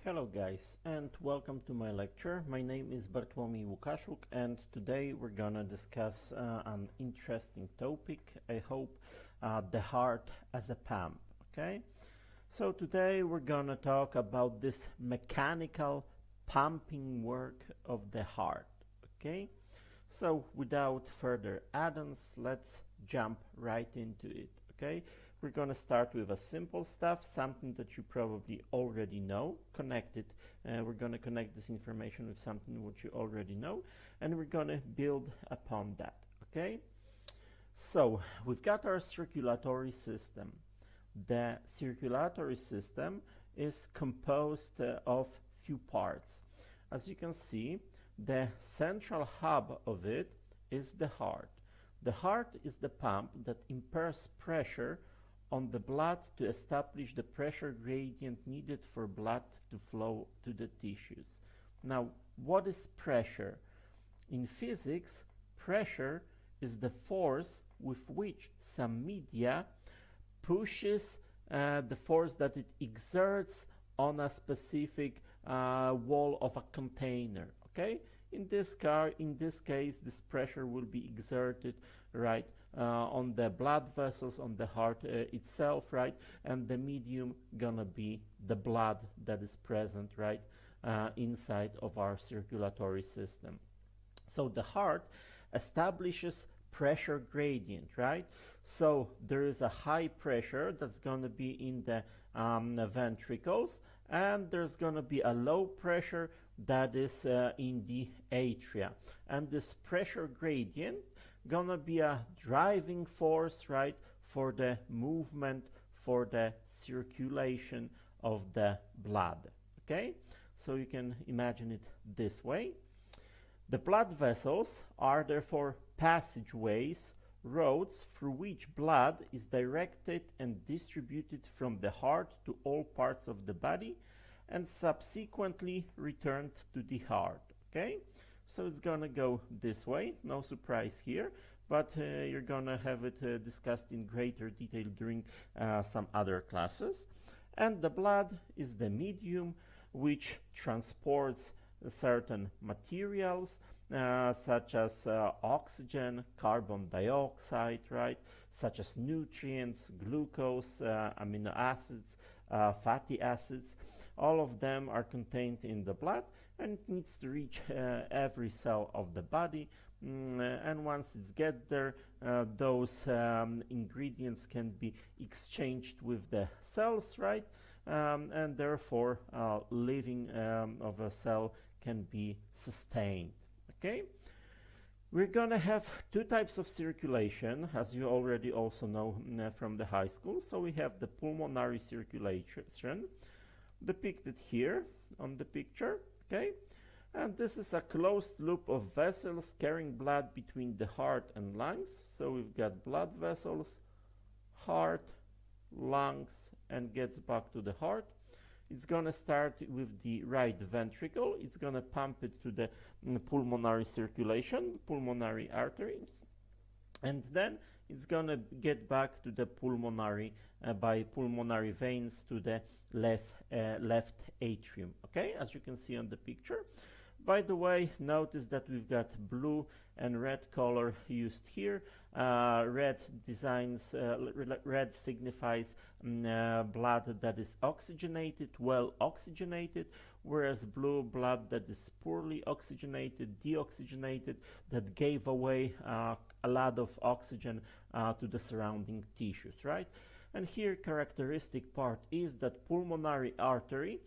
Hello guys and welcome to my lecture. My name is Bartłomiej Łukaszuk and today we're gonna discuss an interesting topic, I hope, the heart as a pump, okay? So today we're gonna talk about this mechanical pumping work of the heart, okay? So without further add-ons, let's jump right into it, okay? We're going to start with a simple stuff, something that you probably already know, we're going to connect this information with something which you already know, and we're going to build upon that, okay? So we've got our circulatory system. The circulatory system is composed of few parts. As you can see, the central hub of it is the heart. The heart is the pump that impairs pressure on the blood to establish the pressure gradient needed for blood to flow to the tissues. Now, what is pressure? In physics, pressure is the force with which some media pushes the force that it exerts on a specific wall of a container, okay? In this case, this pressure will be exerted, right, on the blood vessels, on the heart itself, right, and the medium gonna be the blood that is present, right, inside of our circulatory system. So the heart establishes pressure gradient, right? So there is a high pressure that's gonna be in the ventricles, and there's gonna be a low pressure that is in the atria, and this pressure gradient gonna be a driving force, right, for the movement, for the circulation of the blood, okay? So you can imagine it this way. The blood vessels are therefore passageways, roads through which blood is directed and distributed from the heart to all parts of the body and subsequently returned to the heart, okay? So it's gonna go this way, no surprise here, but you're gonna have it discussed in greater detail during some other classes. And the blood is the medium which transports certain materials such as oxygen, carbon dioxide, right, such as nutrients, glucose, amino acids, fatty acids. All of them are contained in the blood and it needs to reach every cell of the body, and once it's get there, those ingredients can be exchanged with the cells, right, and therefore living of a cell can be sustained, okay? We're gonna have two types of circulation, as you already also know from the high school. So we have the pulmonary circulation depicted here on the picture, okay? And this is a closed loop of vessels carrying blood between the heart and lungs. So we've got blood vessels, heart, lungs, and gets back to the heart. It's gonna start with the right ventricle. It's gonna pump it to the pulmonary circulation, pulmonary arteries, and then it's gonna get back to the pulmonary by pulmonary veins to the left atrium, okay, as you can see on the picture. By the way, notice that we've got blue and red color used here. Red signifies blood that is oxygenated, well oxygenated, whereas blue, blood that is poorly oxygenated, deoxygenated, that gave away a lot of oxygen to the surrounding tissues, right? And here characteristic part is that pulmonary artery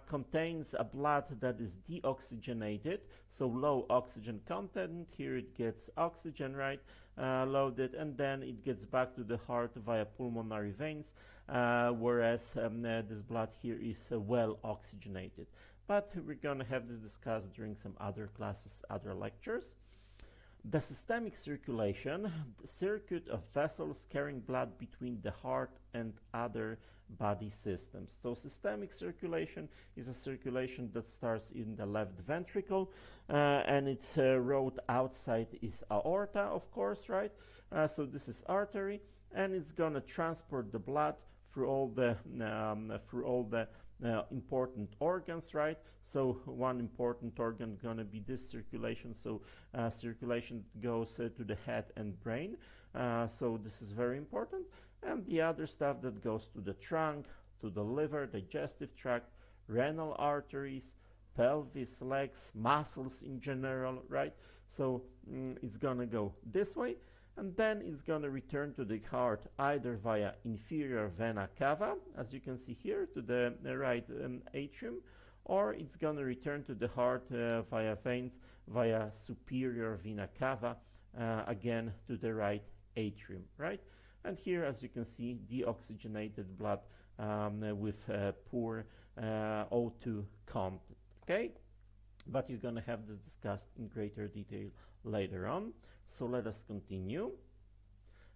contains a blood that is deoxygenated, so low oxygen content. Here it gets oxygen, right, loaded, and then it gets back to the heart via pulmonary veins, whereas this blood here is well oxygenated. But we're gonna have this discussed during some other classes, other lectures. The systemic circulation, the circuit of vessels carrying blood between the heart and other body systems. So systemic circulation is a circulation that starts in the left ventricle, and its road outside is aorta, of course, right? So this is artery, and it's gonna transport the blood through all the important organs, right? So one important organ gonna be this circulation. So circulation goes to the head and brain. So this is very important. And the other stuff that goes to the trunk, to the liver, digestive tract, renal arteries, pelvis, legs, muscles in general, right? So it's gonna go this way, and then it's gonna return to the heart either via inferior vena cava, as you can see here, to the right atrium, or it's gonna return to the heart via veins, via superior vena cava, again to the right atrium, right? And here, as you can see, deoxygenated blood with poor O2 content, okay? But you're gonna have this discussed in greater detail later on. So let us continue.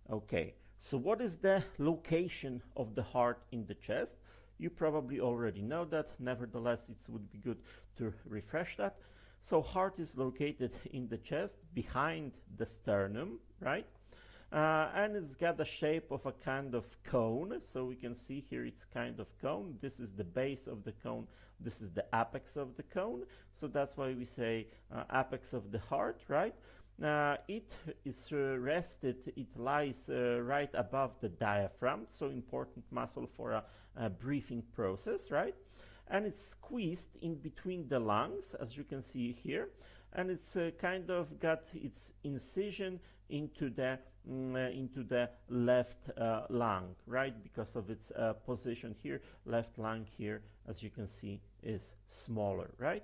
Okay, so what is the location of the heart in the chest? You probably already know that. Nevertheless, it would be good to refresh that. So heart is located in the chest behind the sternum, right? And it's got the shape of a kind of cone. So we can see here it's kind of cone. This is the base of the cone. This is the apex of the cone. So that's why we say apex of the heart, right? It is rested, it lies right above the diaphragm, so important muscle for a breathing process, right? And it's squeezed in between the lungs, as you can see here, and it's kind of got its incision into the left lung, right? Because of its position here, left lung here, as you can see, is smaller, right?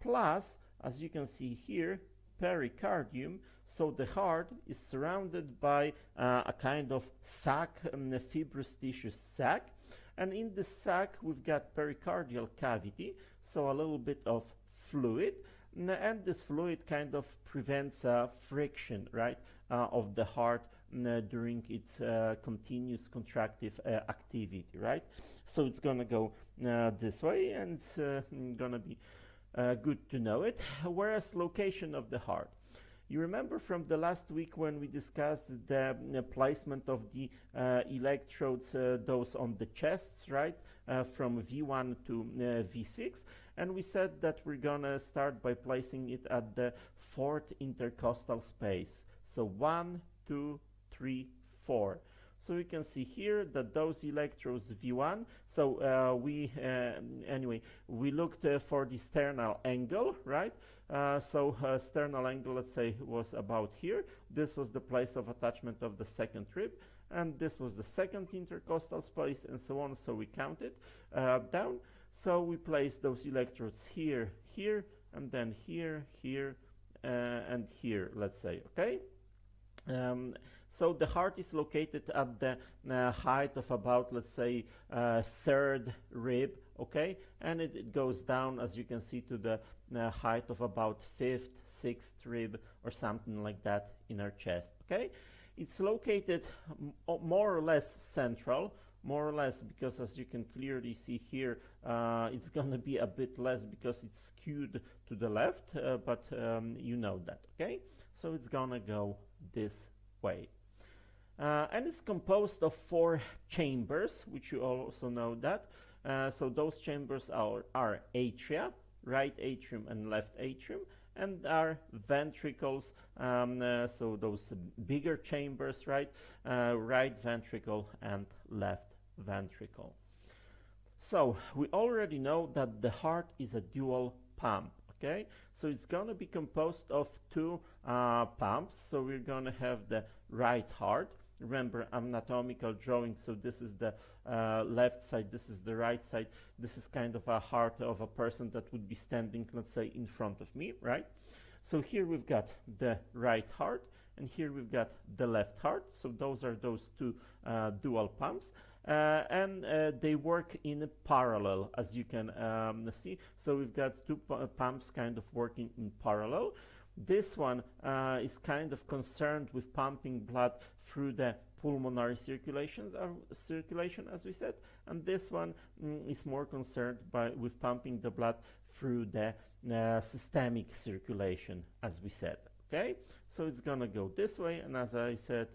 Plus, as you can see here, pericardium, so the heart is surrounded by a kind of sac, fibrous tissue sac, and in the sac we've got pericardial cavity, so a little bit of fluid, and this fluid kind of prevents friction, right, of the heart during its continuous contractive activity, right? So it's gonna go this way, and it's gonna be good to know it. Whereas location of the heart, you remember from the last week when we discussed the placement of the electrodes, those on the chests, right, from V1 to V6, and we said that we're gonna start by placing it at the fourth intercostal space. So 1, 2, 3, 4. So we can see here that those electrodes V1, so we looked for the sternal angle, right? Sternal angle, let's say, was about here. This was the place of attachment of the second rib, and this was the second intercostal space, and so on. So we counted down. So we place those electrodes here, here, and then here, here, and here, let's say, okay? So the heart is located at the height of about, let's say, third rib, okay? And it goes down, as you can see, to the height of about fifth, sixth rib, or something like that in our chest, okay? It's located more or less central, more or less, because as you can clearly see here, it's going to be a bit less because it's skewed to the left, but you know that, okay? So it's going to go this way. And it's composed of 4 chambers, which you also know that. So those chambers are atria, right atrium and left atrium, and are ventricles, so those bigger chambers, right? Right ventricle and left ventricle. So we already know that the heart is a dual pump. Okay, so it's going to be composed of 2 pumps. So we're going to have the right heart. Remember, anatomical drawing, so this is the left side, this is the right side. This is kind of a heart of a person that would be standing, let's say, in front of me, right? So here we've got the right heart, and here we've got the left heart. So those are those 2 dual pumps. And they work in parallel, as you can see. So we've got 2 pumps kind of working in parallel. This one is kind of concerned with pumping blood through the pulmonary circulation, as we said, and this one is more concerned with pumping the blood through the systemic circulation, as we said. Okay, so it's gonna go this way, and as I said,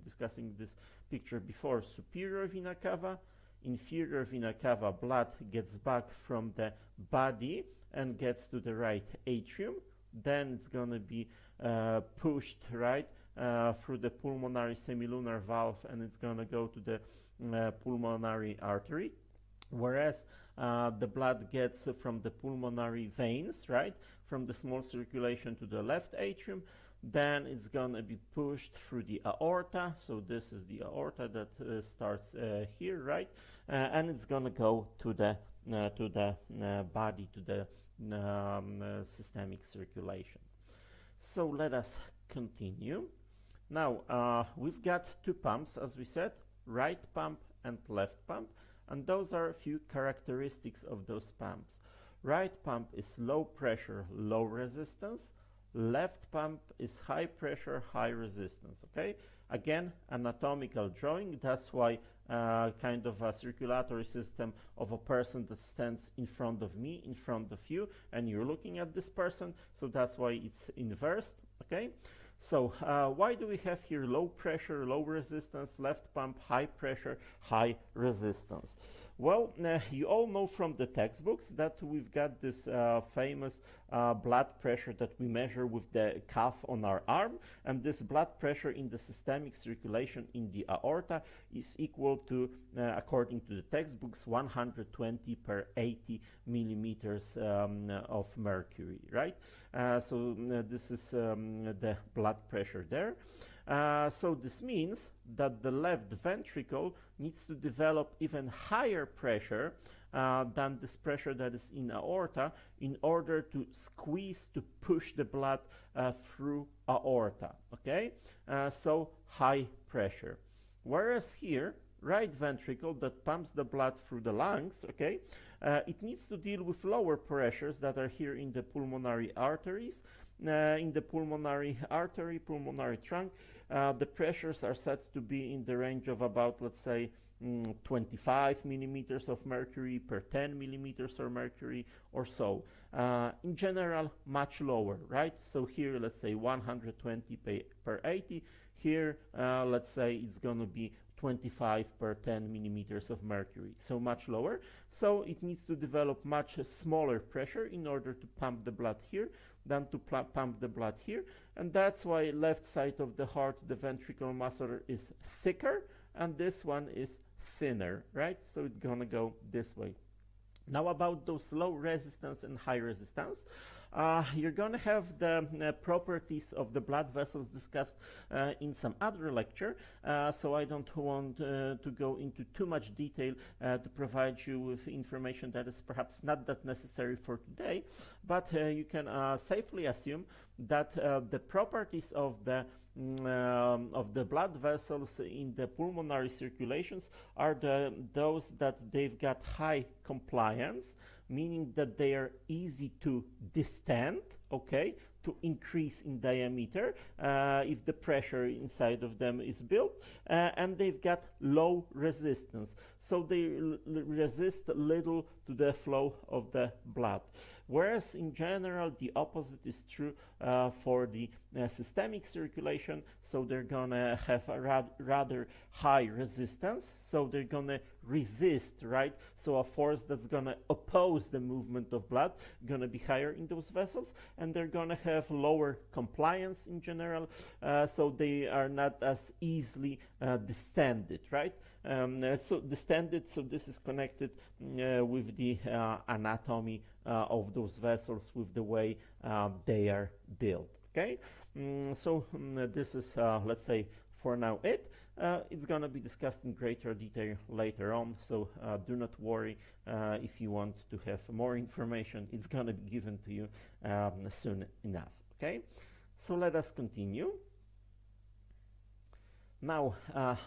discussing this picture before, superior vena cava, inferior vena cava, blood gets back from the body and gets to the right atrium. Then it's going to be pushed right through the pulmonary semilunar valve, and it's going to go to the pulmonary artery. Whereas the blood gets from the pulmonary veins, right, from the small circulation to the left atrium, then it's going to be pushed through the aorta. So this is the aorta that starts here, right, and it's going to go to the body, to the systemic circulation. So let us continue. Now we've got two pumps, as we said, right pump and left pump, and those are a few characteristics of those pumps. Right pump is low pressure, low resistance. Left pump is high pressure, high resistance. Okay, again, anatomical drawing. That's why kind of a circulatory system of a person that stands in front of me, in front of you, and you're looking at this person. So that's why it's inversed. Okay, so why do we have here low pressure, low resistance, left pump, high pressure, high resistance? Well, you all know from the textbooks that we've got this famous blood pressure that we measure with the cuff on our arm, and this blood pressure in the systemic circulation in the aorta is equal to, according to the textbooks, 120 per 80 millimeters of mercury, right? So this is the blood pressure there. So this means that the left ventricle needs to develop even higher pressure than this pressure that is in aorta in order to squeeze, to push the blood through aorta. Okay, so high pressure. Whereas here, right ventricle that pumps the blood through the lungs, okay, it needs to deal with lower pressures that are here in the pulmonary arteries. In the pulmonary artery, pulmonary trunk, the pressures are said to be in the range of about, let's say, 25 millimeters of mercury per 10 millimeters of mercury or so. In general, much lower, right? So here, let's say 120 per 80. Here, let's say it's going to be 25 per 10 millimeters of mercury, so much lower. So it needs to develop much smaller pressure in order to pump the blood here than to pump the blood here, and that's why left side of the heart, the ventricular muscle is thicker, and this one is thinner, right? So it's gonna go this way. Now about those low resistance and high resistance. You're going to have the properties of the blood vessels discussed in some other lecture, so I don't want to go into too much detail to provide you with information that is perhaps not that necessary for today, but you can safely assume that the properties of the blood vessels in the pulmonary circulations are those that they've got high compliance, meaning that they are easy to distend, okay, to increase in diameter if the pressure inside of them is built, and they've got low resistance, so they resist little to the flow of the blood. Whereas in general the opposite is true for the systemic circulation, so they're gonna have a rather high resistance, so they're gonna resist, right? So a force that's gonna oppose the movement of blood gonna be higher in those vessels, and they're gonna have lower compliance in general, so they are not as easily distended, right? So distended, so this is connected with the anatomy of those vessels, with the way they are built. Okay, this is let's say for now it. It's going to be discussed in greater detail later on, so do not worry if you want to have more information. It's going to be given to you soon enough. Okay, so let us continue. Now,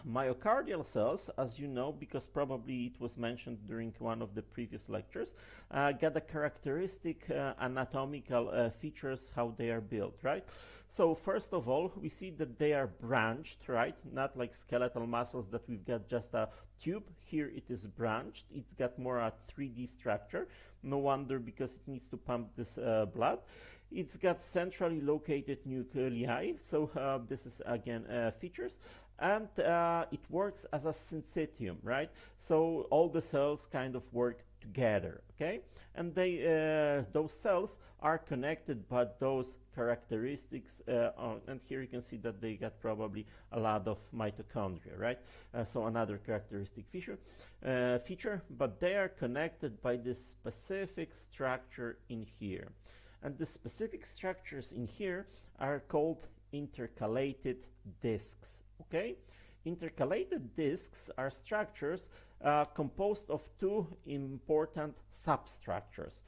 myocardial cells, as you know, because probably it was mentioned during one of the previous lectures, get a characteristic anatomical features, how they are built, right? So first of all, we see that they are branched, right? Not like skeletal muscles that we've got just a tube. Here it is branched. It's got more a 3D structure. No wonder, because it needs to pump this blood. It's got centrally located nuclei, so this is again features, and it works as a syncytium, right? So all the cells kind of work together, okay? And those cells are connected by those characteristics, and here you can see that they got probably a lot of mitochondria, right? So another characteristic feature, but they are connected by this specific structure in here. And the specific structures in here are called intercalated discs, okay? Intercalated discs are structures composed of two important substructures.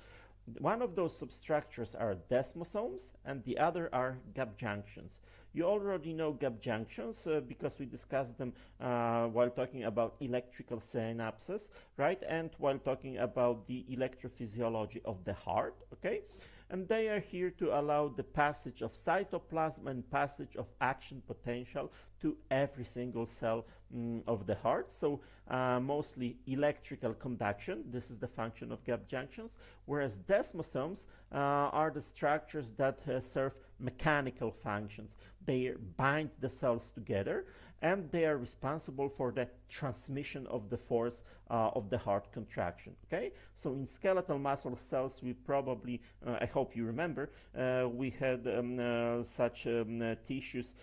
One of those substructures are desmosomes and the other are gap junctions. You already know gap junctions because we discussed them while talking about electrical synapses, right? And while talking about the electrophysiology of the heart, okay? And they are here to allow the passage of cytoplasm and passage of action potential to every single cell of the heart. So mostly electrical conduction. This is the function of gap junctions, whereas desmosomes are the structures that serve mechanical functions. They bind the cells together, and they are responsible for the transmission of the force of the heart contraction, okay? So in skeletal muscle cells, we probably, I hope you remember, we had such tissues,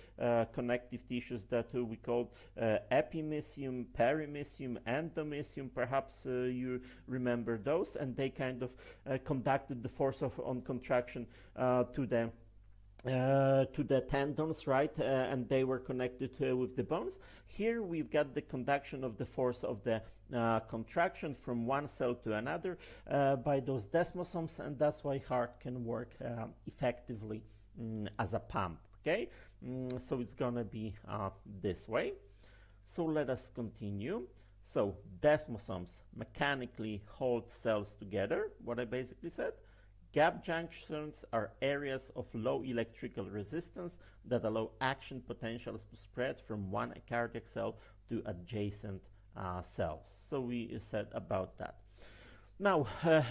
connective tissues that we called epimysium, perimysium, endomysium. Perhaps you remember those, and they kind of conducted the force on contraction to the tendons, right? And they were connected with the bones. Here we've got the conduction of the force of the contraction from one cell to another by those desmosomes, and that's why heart can work effectively as a pump, okay? So it's gonna be this way. So let us continue. So desmosomes mechanically hold cells together, what I basically said. Gap junctions are areas of low electrical resistance that allow action potentials to spread from one cardiac cell to adjacent cells. So we said about that. Now,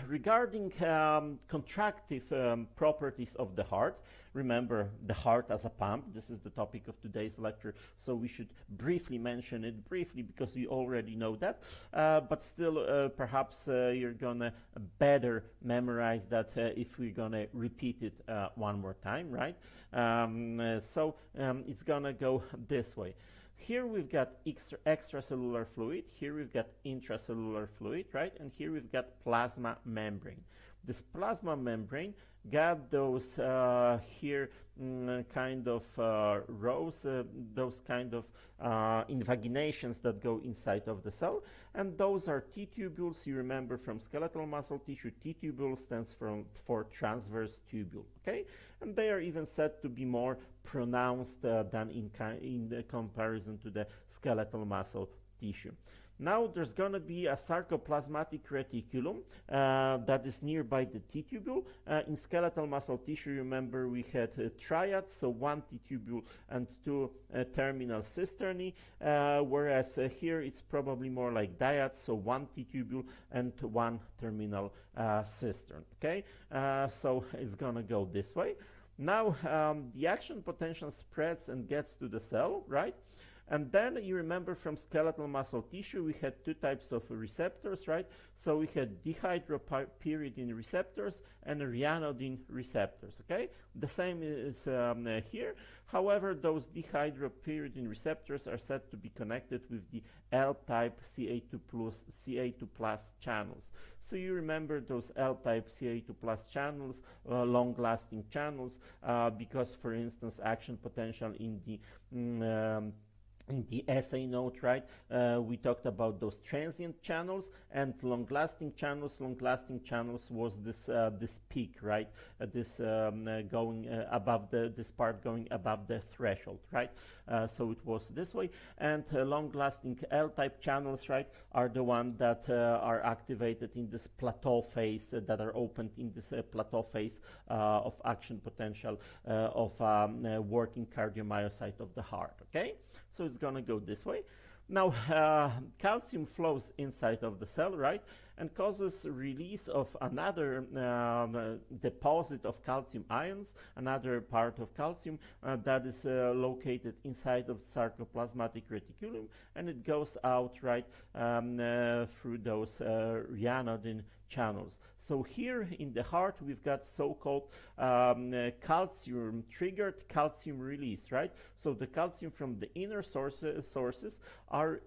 regarding contractive properties of the heart, remember the heart as a pump. This is the topic of today's lecture, so we should briefly mention it briefly because we already know that, but still perhaps you're gonna better memorize that if we're gonna repeat it one more time, right? It's gonna go this way. Here we've got extracellular fluid, here we've got intracellular fluid, right? And here we've got plasma membrane. This plasma membrane got those here kind of rows, those kind of invaginations that go inside of the cell, and those are T-tubules. You remember from skeletal muscle tissue, T-tubule stands for transverse tubule, okay? And they are even said to be more pronounced than in the comparison to the skeletal muscle tissue. Now there's going to be a sarcoplasmatic reticulum that is nearby the T-tubule. In skeletal muscle tissue, remember we had triads, so one T-tubule and two terminal cisternae, whereas here it's probably more like dyads, so one T-tubule and one terminal cistern, okay? So it's going to go this way. Now the action potential spreads and gets to the cell, right? And then you remember from skeletal muscle tissue, we had two types of receptors, right? So we had dihydropyridine receptors and ryanodine receptors, okay? The same is here. However, those dihydropyridine receptors are said to be connected with the L-type CA2+ channels. So you remember those L-type CA2+ channels, long-lasting channels, because, for instance, action potential in the essay note, right, we talked about those transient channels and long-lasting channels. Long-lasting channels was this peak, right? This going above this part going above the threshold, right? So it was this way. And long-lasting L-type channels, right, are the ones that are activated in this plateau phase, that are opened in this plateau phase of action potential of working cardiomyocyte of the heart, okay? So it's going to go this way. Now, calcium flows inside of the cell, right? and causes release of another deposit of calcium ions, another part of calcium that is located inside of sarcoplasmatic reticulum, and it goes out right through those ryanodine channels. So here in the heart we've got so-called calcium triggered calcium release, right? So the calcium from the inner sources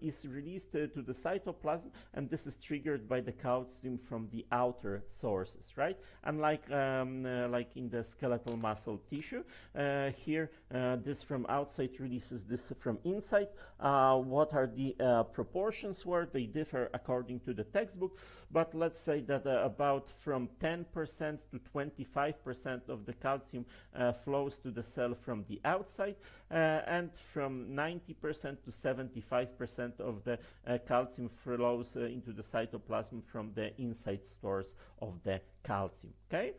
is released to the cytoplasm, and this is triggered by the calcium from the outer sources, right? Unlike like in the skeletal muscle tissue, here this from outside releases this from inside. What are the proportions where they differ according to the textbook, but let's say that about from 10% to 25% of the calcium flows to the cell from the outside, and from 90% to 75% of the calcium flows into the cytoplasm from the inside stores of the calcium. Okay.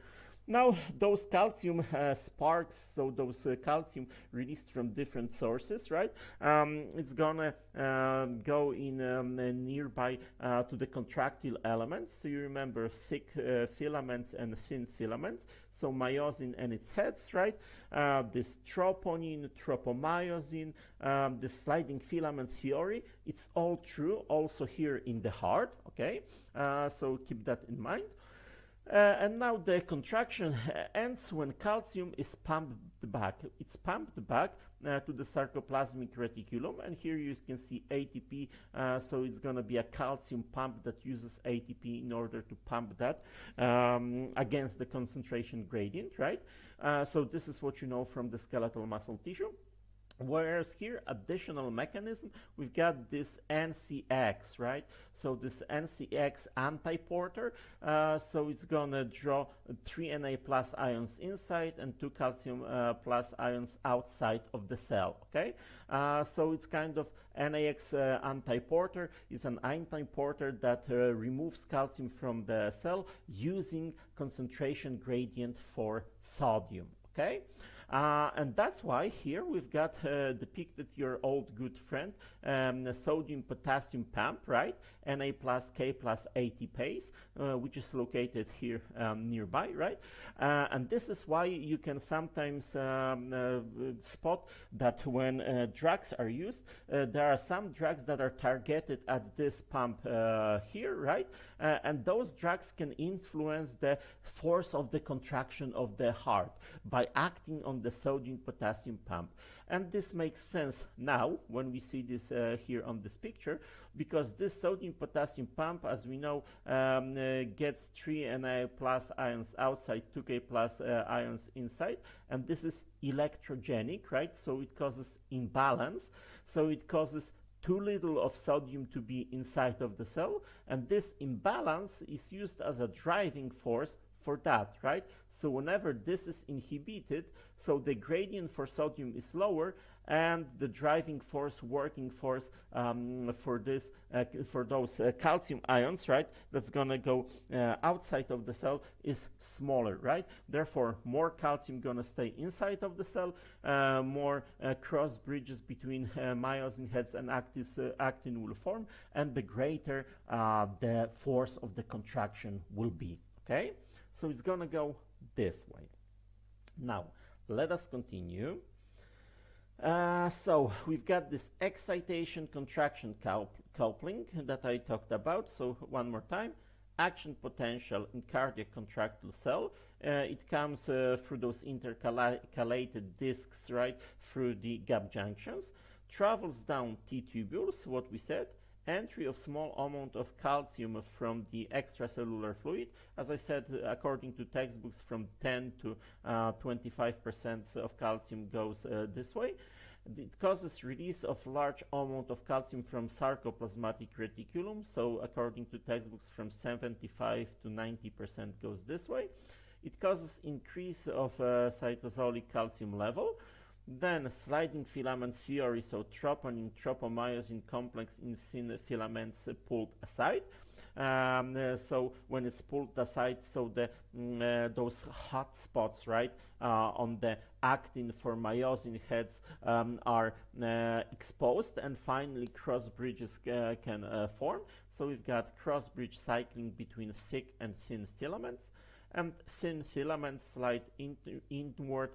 Now, those calcium sparks, so those calcium released from different sources, right? It's gonna go in nearby to the contractile elements. So you remember thick filaments and thin filaments. So myosin and its heads, right? This troponin, tropomyosin, the sliding filament theory. It's all true also here in the heart. Okay, so keep that in mind. And now the contraction ends when calcium is pumped back. It's pumped back to the sarcoplasmic reticulum, and here you can see ATP, so it's going to be a calcium pump that uses ATP in order to pump that against the concentration gradient, right? So this is what you know from the skeletal muscle tissue. Whereas here, additional mechanism, we've got this NCX, right? So this NCX antiporter, so it's gonna draw 3 Na plus ions inside and 2 calcium plus ions outside of the cell, okay? So it's kind of NAX antiporter is an antiporter that removes calcium from the cell using concentration gradient for sodium, okay? And that's why here we've got depicted your old good friend, sodium-potassium pump, right? Na plus K plus ATPase, which is located here nearby, right? And this is why you can sometimes spot that when drugs are used, there are some drugs that are targeted at this pump here, right? And those drugs can influence the force of the contraction of the heart by acting on the sodium-potassium pump. And this makes sense now when we see this here on this picture, because this sodium-potassium pump, as we know, gets 3 Na plus ions outside, 2K plus ions inside, and this is electrogenic, right? So it causes imbalance, so it causes too little of sodium to be inside of the cell, and this imbalance is used as a driving force for that, right? So whenever this is inhibited, so the gradient for sodium is lower, and the driving force, working force for this, for those calcium ions, right, that's gonna go outside of the cell is smaller, right? Therefore, more calcium gonna stay inside of the cell, more cross bridges between myosin heads and actin will form, and the greater the force of the contraction will be, okay? So it's gonna go this way. Now, let us continue. So we've got this excitation contraction coupling that I talked about. So one more time, action potential in cardiac contractile cell. It comes through those intercalated discs, right, through the gap junctions, travels down T-tubules, what we said, entry of small amount of calcium from the extracellular fluid. As I said, according to textbooks, from 10 to 25% of calcium goes this way. It causes release of large amount of calcium from sarcoplasmatic reticulum. So according to textbooks, from 75 to 90% goes this way. It causes increase of cytosolic calcium level. Then sliding filament theory, so troponin, tropomyosin complex in thin filaments pulled aside. So when it's pulled aside, so those hot spots, right, on the actin for myosin heads are exposed, and finally cross bridges can form. So we've got cross bridge cycling between thick and thin filaments, and thin filaments slide inward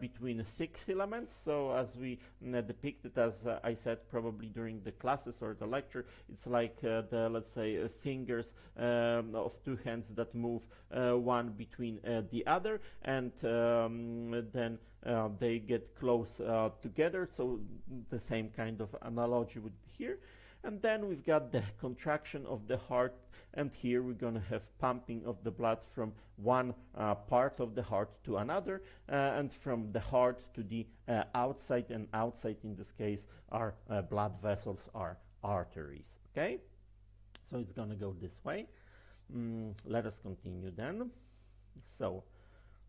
between thick filaments. So as we depicted, as I said probably during the classes or the lecture, it's like the, let's say, fingers of two hands that move one between the other, and then they get close together. So the same kind of analogy would be here. And then we've got the contraction of the heart, and here we're going to have pumping of the blood from one part of the heart to another, and from the heart to the outside, and outside in this case are blood vessels, are arteries. Okay, so it's going to go this way. Let us continue then. So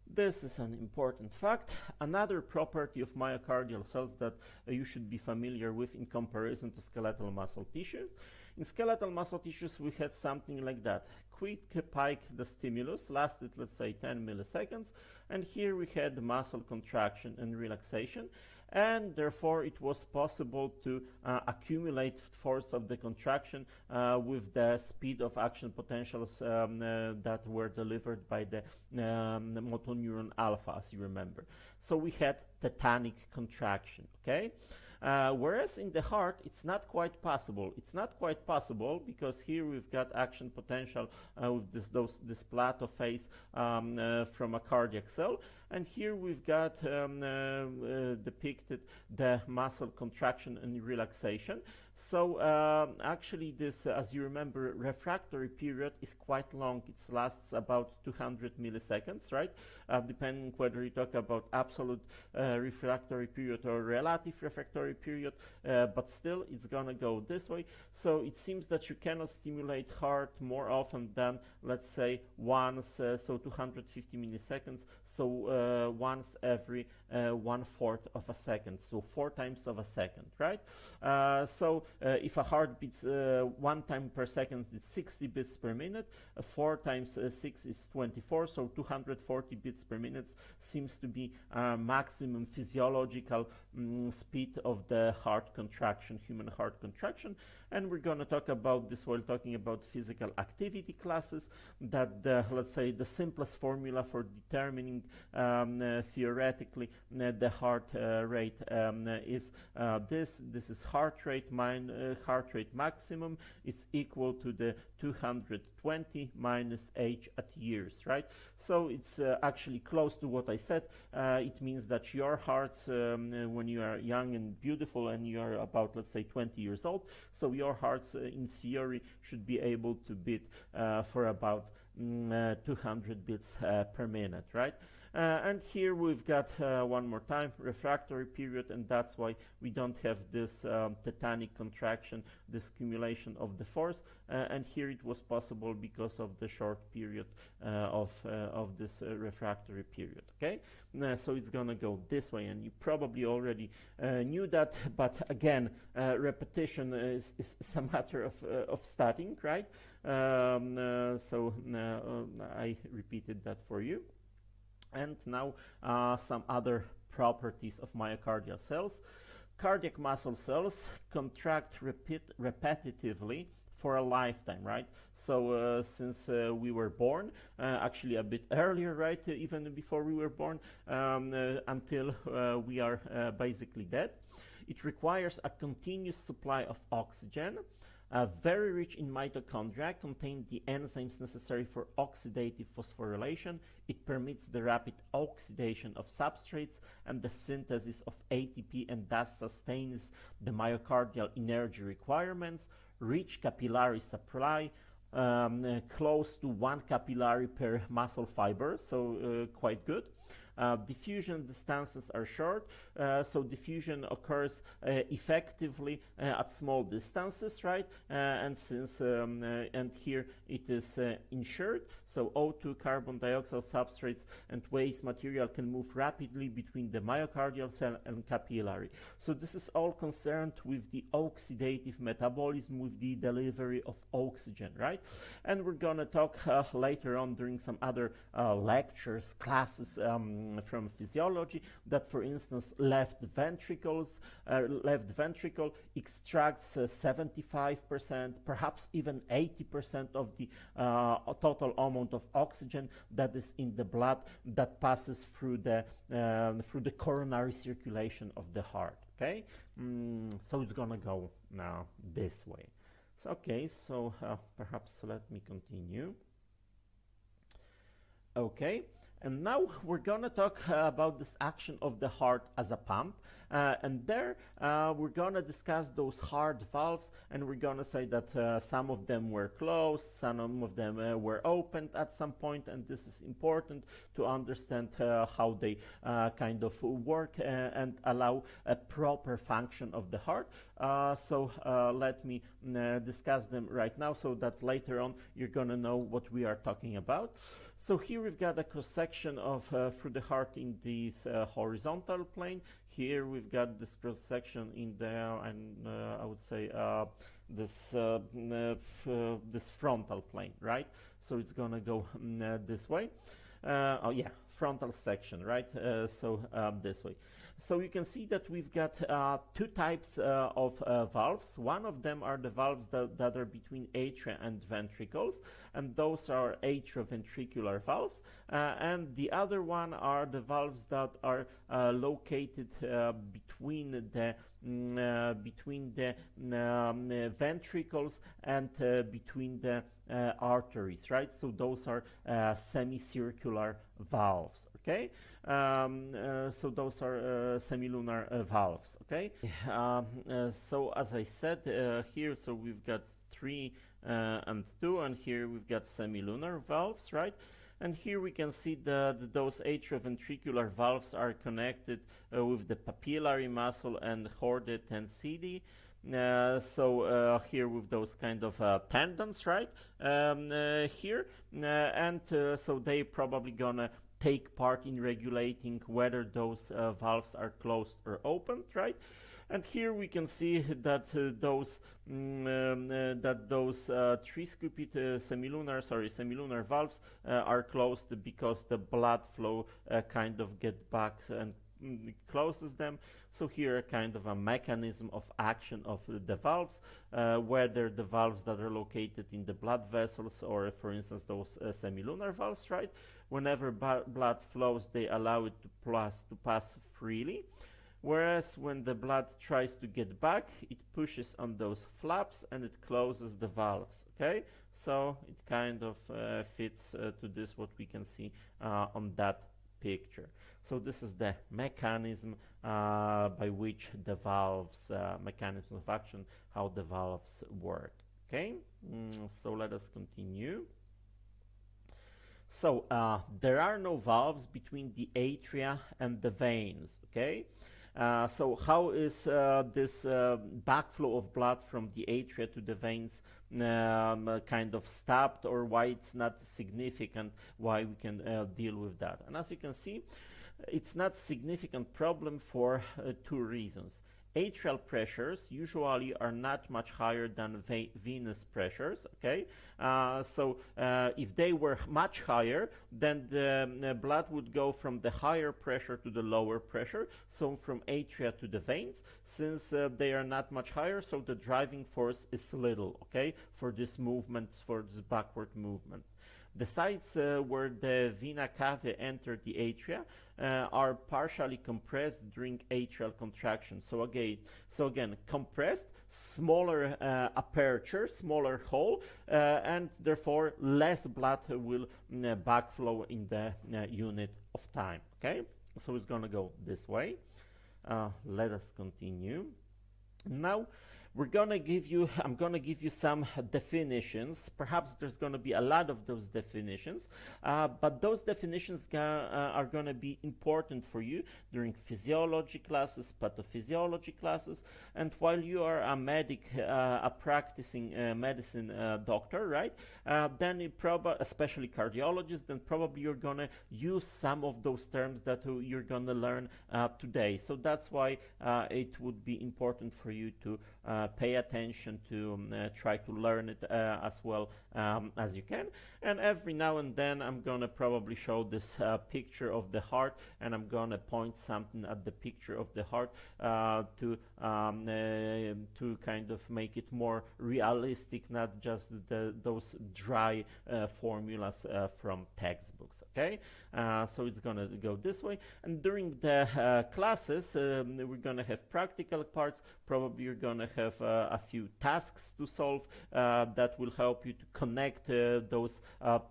this is an important fact. Another property of myocardial cells that you should be familiar with in comparison to skeletal muscle tissues. In skeletal muscle tissues, we had something like that. Quick spike, the stimulus lasted, let's say, 10 milliseconds, and here we had muscle contraction and relaxation, and therefore it was possible to accumulate force of the contraction with the speed of action potentials that were delivered by the motoneuron alpha, as you remember. So we had tetanic contraction, okay? Whereas in the heart, it's not quite possible. It's not quite possible because here we've got action potential with this plateau phase from a cardiac cell, and here we've got depicted the muscle contraction and relaxation. So actually this, as you remember, refractory period is quite long. It lasts about 200 milliseconds, right? Depending whether you talk about absolute refractory period or relative refractory period, but still it's gonna go this way. So it seems that you cannot stimulate heart more often than, let's say, once, so 250 milliseconds, so once every 1/4 of a second, so 4 times of a second, right? So if a heart beats 1 time per second, it's 60 beats per minute. 4 times 6 is 24, so 240 beats per minute seems to be maximum physiological speed of the heart contraction, human heart contraction. And we're going to talk about this while talking about physical activity classes, that let's say the simplest formula for determining theoretically the heart rate is this. This is heart rate maximum is equal to the 220 minus age at years, right? So it's actually close to what I said. It means that your hearts, when you are young and beautiful and you are about, let's say, 20 years old, so your hearts in theory should be able to beat for about 200 beats per minute, right? And here we've got one more time refractory period, and that's why we don't have this tetanic contraction, this accumulation of the force. And here it was possible because of the short period of this refractory period. Okay, so it's gonna go this way, and you probably already knew that. But again, repetition is a matter of studying, right? So I repeated that for you. And now some other properties of myocardial cells. Cardiac muscle cells contract repetitively for a lifetime, right? So since we were born, actually a bit earlier, right, even before we were born, until we are basically dead. It requires a continuous supply of oxygen. Very rich in mitochondria, contain the enzymes necessary for oxidative phosphorylation. It permits the rapid oxidation of substrates and the synthesis of ATP, and thus sustains the myocardial energy requirements. Rich capillary supply, close to 1 capillary per muscle fiber, so quite good. Diffusion distances are short, so diffusion occurs effectively at small distances, right? And here it is ensured. So O2, carbon dioxide substrates, and waste material can move rapidly between the myocardial cell and capillary. So this is all concerned with the oxidative metabolism, with the delivery of oxygen, right? And we're gonna talk later on during some other lectures, classes from physiology, that for instance left ventricle extracts 75%, perhaps even 80% of the total amount of oxygen that is in the blood that passes through the coronary circulation of the heart. Okay, so it's gonna go now this way. So, okay, so perhaps let me continue. Okay, and now we're gonna talk about this action of the heart as a pump. And there we're gonna discuss those heart valves, and we're gonna say that some of them were closed, some of them were opened at some point, and this is important to understand how they kind of work and allow a proper function of the heart. So let me discuss them right now so that later on you're gonna know what we are talking about. So here we've got a cross-section of through the heart in this horizontal plane. Here we've got this cross-section in there, and I would say this frontal plane, right? So it's gonna go this way. Oh yeah, frontal section, right? This way. So you can see that we've got two types of valves. One of them are the valves that are between atria and ventricles, and those are atrioventricular valves. And the other one are the valves that are located between the ventricles and between the arteries, right? So those are semicircular valves. Okay, so those are semilunar valves. Okay, so as I said here, so we've got 3 and 2, and here we've got semilunar valves, right? And here we can see that those atrioventricular valves are connected with the papillary muscle and chordae tensidae. Here with those kind of tendons, right? Here, so they probably gonna take part in regulating whether those valves are closed or opened, right? And here we can see that those tricuspid semilunar valves are closed because the blood flow kind of gets back and closes them. So here kind of a mechanism of action of the valves, whether the valves that are located in the blood vessels or, for instance, those semilunar valves, right? Whenever blood flows, they allow it to pass freely. Whereas when the blood tries to get back, it pushes on those flaps and it closes the valves. Okay, so it kind of fits to this what we can see on that picture. So this is the mechanism by which the valves, mechanism of action, how the valves work. Okay, so let us continue. So there are no valves between the atria and the veins. Okay. So how is this backflow of blood from the atria to the veins kind of stopped, or why it's not significant, why we can deal with that? And as you can see, it's not significant problem for 2 reasons. Atrial pressures usually are not much higher than venous pressures. Okay, if they were much higher, then the blood would go from the higher pressure to the lower pressure, so from atria to the veins. Since they are not much higher, so the driving force is little, okay, for this movement, for this backward movement. The sites where the vena cava enter the atria are partially compressed during atrial contraction. So again, compressed, smaller aperture, smaller hole, and therefore less blood will backflow in the unit of time. Okay, so it's gonna go this way. Let us continue. Now, I'm gonna give you some definitions. Perhaps there's gonna be a lot of those definitions, but those definitions are gonna be important for you during physiology classes, pathophysiology classes, and while you are a medic, a practicing medicine doctor, right? Then you especially cardiologist, then probably you're gonna use some of those terms that you're gonna learn today. So that's why it would be important for you to pay attention to try to learn it as well as you can. And every now and then I'm gonna probably show this picture of the heart, and I'm gonna point something at the picture of the heart to kind of make it more realistic, not just those dry formulas from textbooks. Okay, so it's gonna go this way. And during the classes, we're gonna have practical parts. Probably you're gonna have a few tasks to solve that will help you to connect those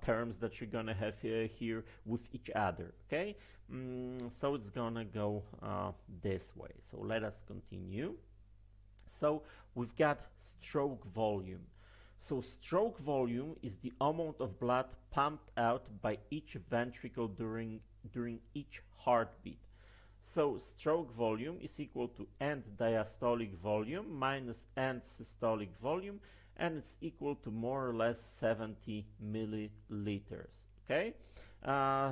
terms that you're gonna have here with each other. Okay, so it's gonna go this way. So let us continue. So we've got stroke volume. So stroke volume is the amount of blood pumped out by each ventricle during each heartbeat. So stroke volume is equal to end diastolic volume minus end systolic volume, and it's equal to more or less 70 milliliters. Okay,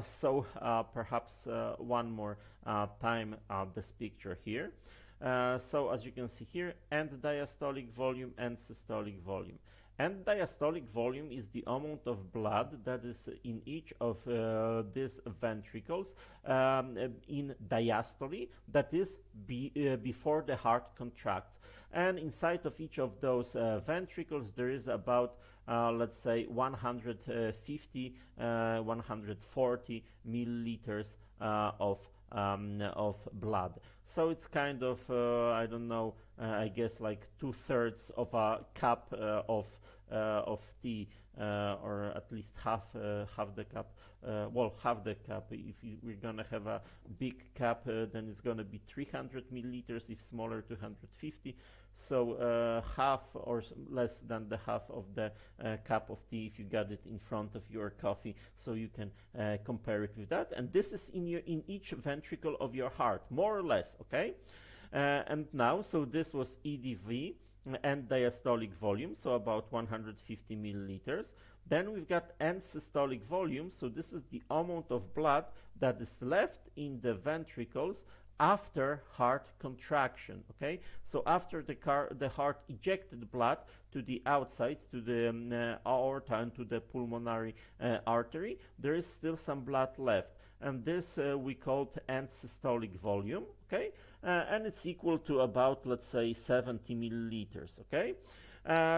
so perhaps one more time this picture here. So as you can see here, end diastolic volume and systolic volume. And diastolic volume is the amount of blood that is in each of these ventricles in diastole, that is before the heart contracts. And inside of each of those ventricles there is about let's say 150 140 milliliters of blood. So it's kind of I don't know, I guess like 2/3 of a cup of tea, or at least half the cup. Well, half the cup. If we're gonna have a big cup, then it's gonna be 300 milliliters. If smaller, 250. So half or less than the half of the cup of tea if you got it in front of your coffee, so you can compare it with that. And this is in each ventricle of your heart, more or less. Okay. And now, so this was EDV and diastolic volume, so about 150 milliliters. Then we've got end systolic volume, so this is the amount of blood that is left in the ventricles after heart contraction. Okay, so after the heart ejected blood to the outside, to the aorta and to the pulmonary artery, there is still some blood left, and this we called end systolic volume. Okay, and it's equal to about, let's say, 70 milliliters. Okay,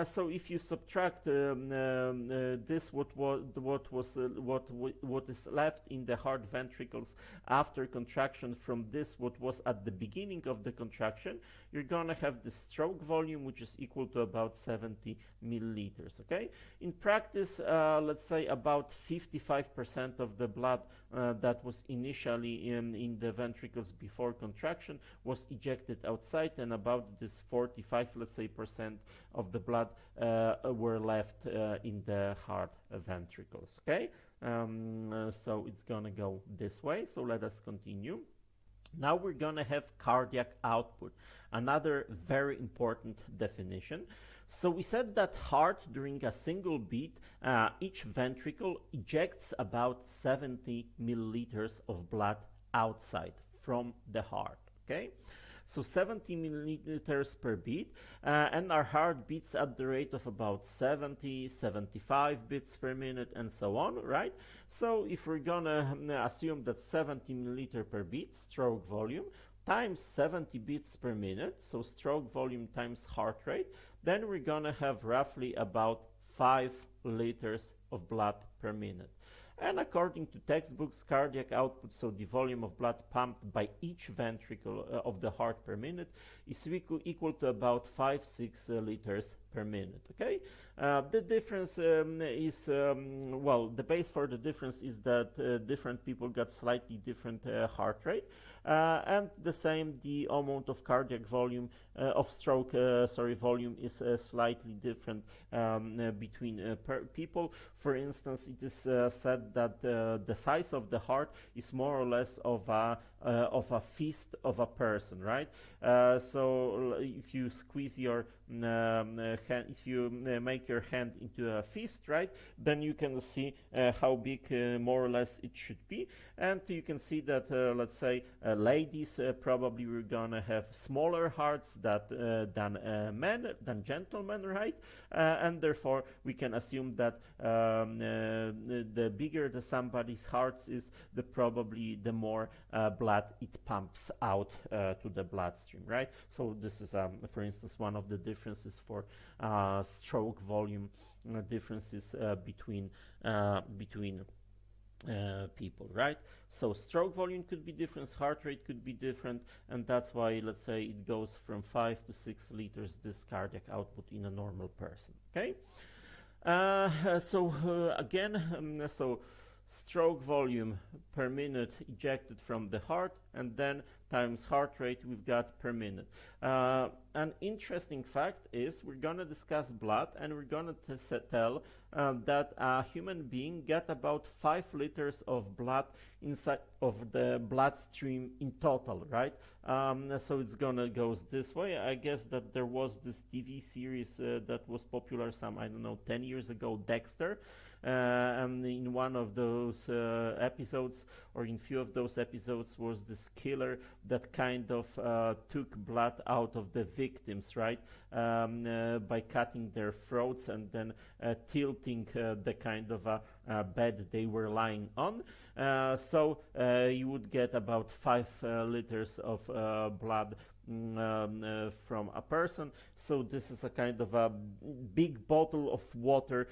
so if you subtract this, what is left in the heart ventricles after contraction from this, what was at the beginning of the contraction, you're gonna have the stroke volume, which is equal to about 70 milliliters. Okay, in practice, let's say about 55% of the blood that was initially in the ventricles before contraction was ejected outside, and about this 45, let's say, percent of the blood were left in the heart ventricles. Okay, so it's gonna go this way. So let us continue. Now we're gonna have cardiac output, another very important definition. So we said that heart, during a single beat, each ventricle ejects about 70 milliliters of blood outside from the heart. Okay, so 70 milliliters per beat, and our heart beats at the rate of about 70, 75 beats per minute, and so on, right? So if we're gonna assume that 70 milliliter per beat, stroke volume, times 70 beats per minute, so stroke volume times heart rate, then we're gonna have roughly about 5 liters of blood per minute. And according to textbooks, cardiac output, so the volume of blood pumped by each ventricle of the heart per minute, is equal to about 5-6 liters per minute. Okay, the difference is well, the base for the difference is that different people got slightly different heart rate, and the same, the amount of cardiac volume of stroke volume is slightly different between people. For instance, it is said that the size of the heart is more or less of a fist of a person, right? So if you squeeze your hand, if you make your hand into a fist, right, then you can see how big more or less it should be, and you can see that let's say ladies probably we're gonna have smaller hearts than men, than gentlemen, right? And therefore we can assume that the bigger the somebody's heart is, the probably the more blood it pumps out to the bloodstream, right? So this is for instance one of the differences for stroke volume differences between people, right? So stroke volume could be different, heart rate could be different, and that's why, let's say, it goes from 5 to 6 liters this cardiac output in a normal person. Okay, again, so stroke volume per minute ejected from the heart, and then times heart rate we've got per minute. An interesting fact is we're going to discuss blood, and we're going to tell that a human being get about 5 liters of blood inside of the bloodstream in total, right? So it's gonna goes this way. I guess that there was this TV series that was popular some, I don't know, 10 years ago, Dexter. And in one of those episodes, or in few of those episodes, was this killer that kind of took blood out of the victims, right, by cutting their throats and then tilting the kind of a bed they were lying on. So you would get about 5 liters of blood from a person. So this is a kind of a big bottle of water,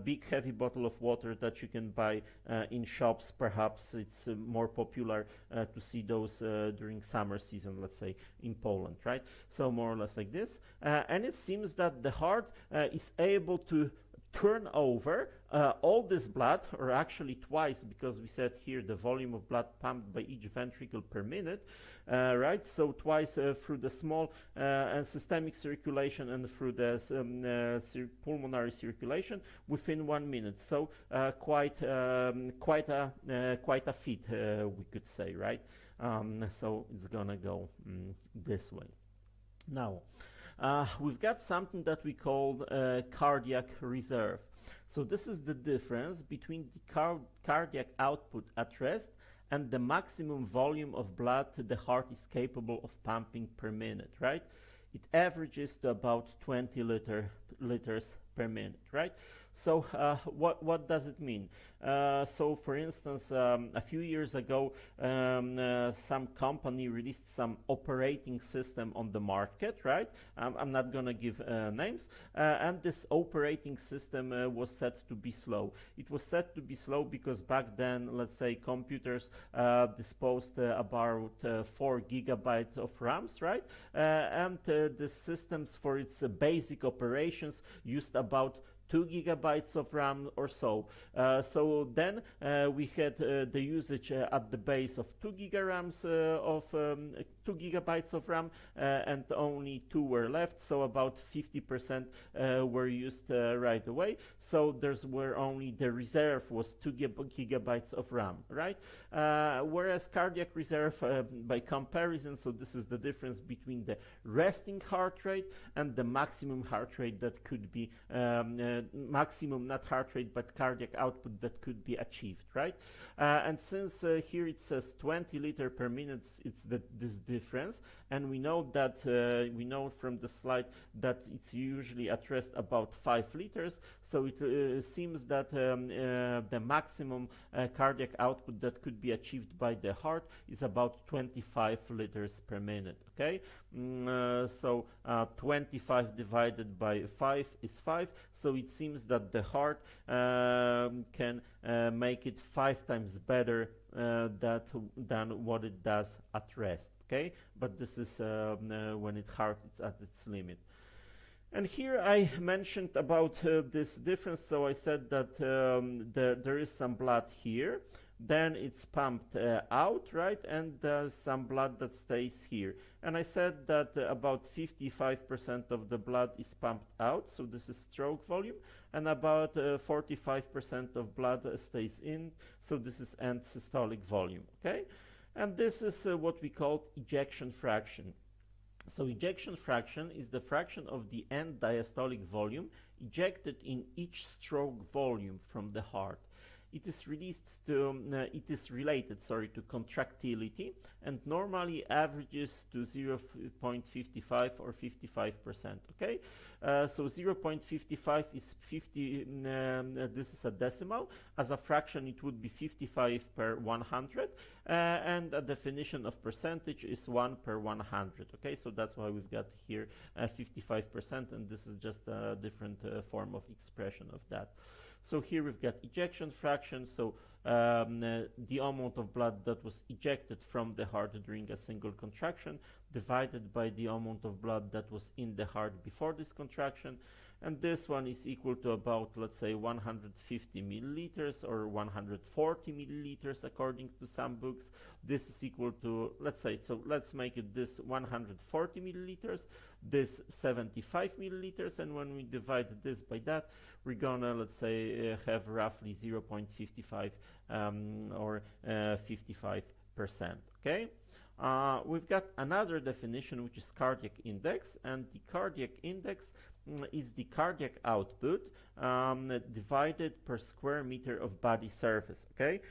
big heavy bottle of water that you can buy in shops. Perhaps it's more popular to see those during summer season, let's say in Poland, right? So more or less like this, and it seems that the heart is able to turn over all this blood, or actually twice, because we said here the volume of blood pumped by each ventricle per minute, right? So twice through the small and systemic circulation and through the pulmonary circulation within 1 minute. So quite a feat, we could say, right? So it's gonna go this way. Now, we've got something that we call cardiac reserve. So this is the difference between the cardiac output at rest and the maximum volume of blood the heart is capable of pumping per minute, right? It averages to about 20 liters per minute, right? So what does it mean? So for instance, a few years ago, some company released some operating system on the market, right? I'm not gonna give names, and this operating system was set to be slow. It was set to be slow because back then, let's say, computers disposed about 4 gigabytes of RAMs, right? And the systems for its basic operations used about 2 gigabytes of RAM or so. So then we had the usage at the base of 2 gigarams of 2 gigabytes of RAM, and only 2 were left. So about 50% were used right away. So there's where only the reserve was 2 gigabytes of RAM, right? Whereas cardiac reserve, by comparison, so this is the difference between the resting heart rate and the maximum heart rate that could be maximum, not heart rate, but cardiac output that could be achieved, right? And since here it says 20 liter per minute, it's this difference, and we know that we know from the slide that it's usually at rest about 5 liters. So it seems that the maximum cardiac output that could be achieved by the heart is about 25 liters per minute. Okay, so 25 divided by 5 is 5. So it seems that the heart can make it 5 times better than what it does at rest. Okay, but this is when heart is at its limit. And here I mentioned about this difference. So I said that there is some blood here, then it's pumped out, right? And there's some blood that stays here. And I said that about 55% of the blood is pumped out, so this is stroke volume, and about 45% of blood stays in, so this is end systolic volume, okay? And this is what we call ejection fraction. So ejection fraction is the fraction of the end diastolic volume ejected in each stroke volume from the heart. It is related to contractility, and normally averages to 0.55 or 55%. Okay, so 0.55 is 50. This is a decimal. As a fraction, it would be 55 per 100, and a definition of percentage is 1 per 100. Okay, so that's why we've got here 55%, and this is just a different form of expression of that. So here we've got ejection fraction, so the amount of blood that was ejected from the heart during a single contraction divided by the amount of blood that was in the heart before this contraction. And this one is equal to about, let's say, 150 milliliters or 140 milliliters according to some books. This is equal to, let's say, so let's make it this 140 milliliters, this 75 milliliters, and when we divide this by that, we're gonna, let's say, have roughly 0.55 or 55%, okay? We've got another definition, which is cardiac index, and the cardiac index is the cardiac output divided per square meter of body surface, okay?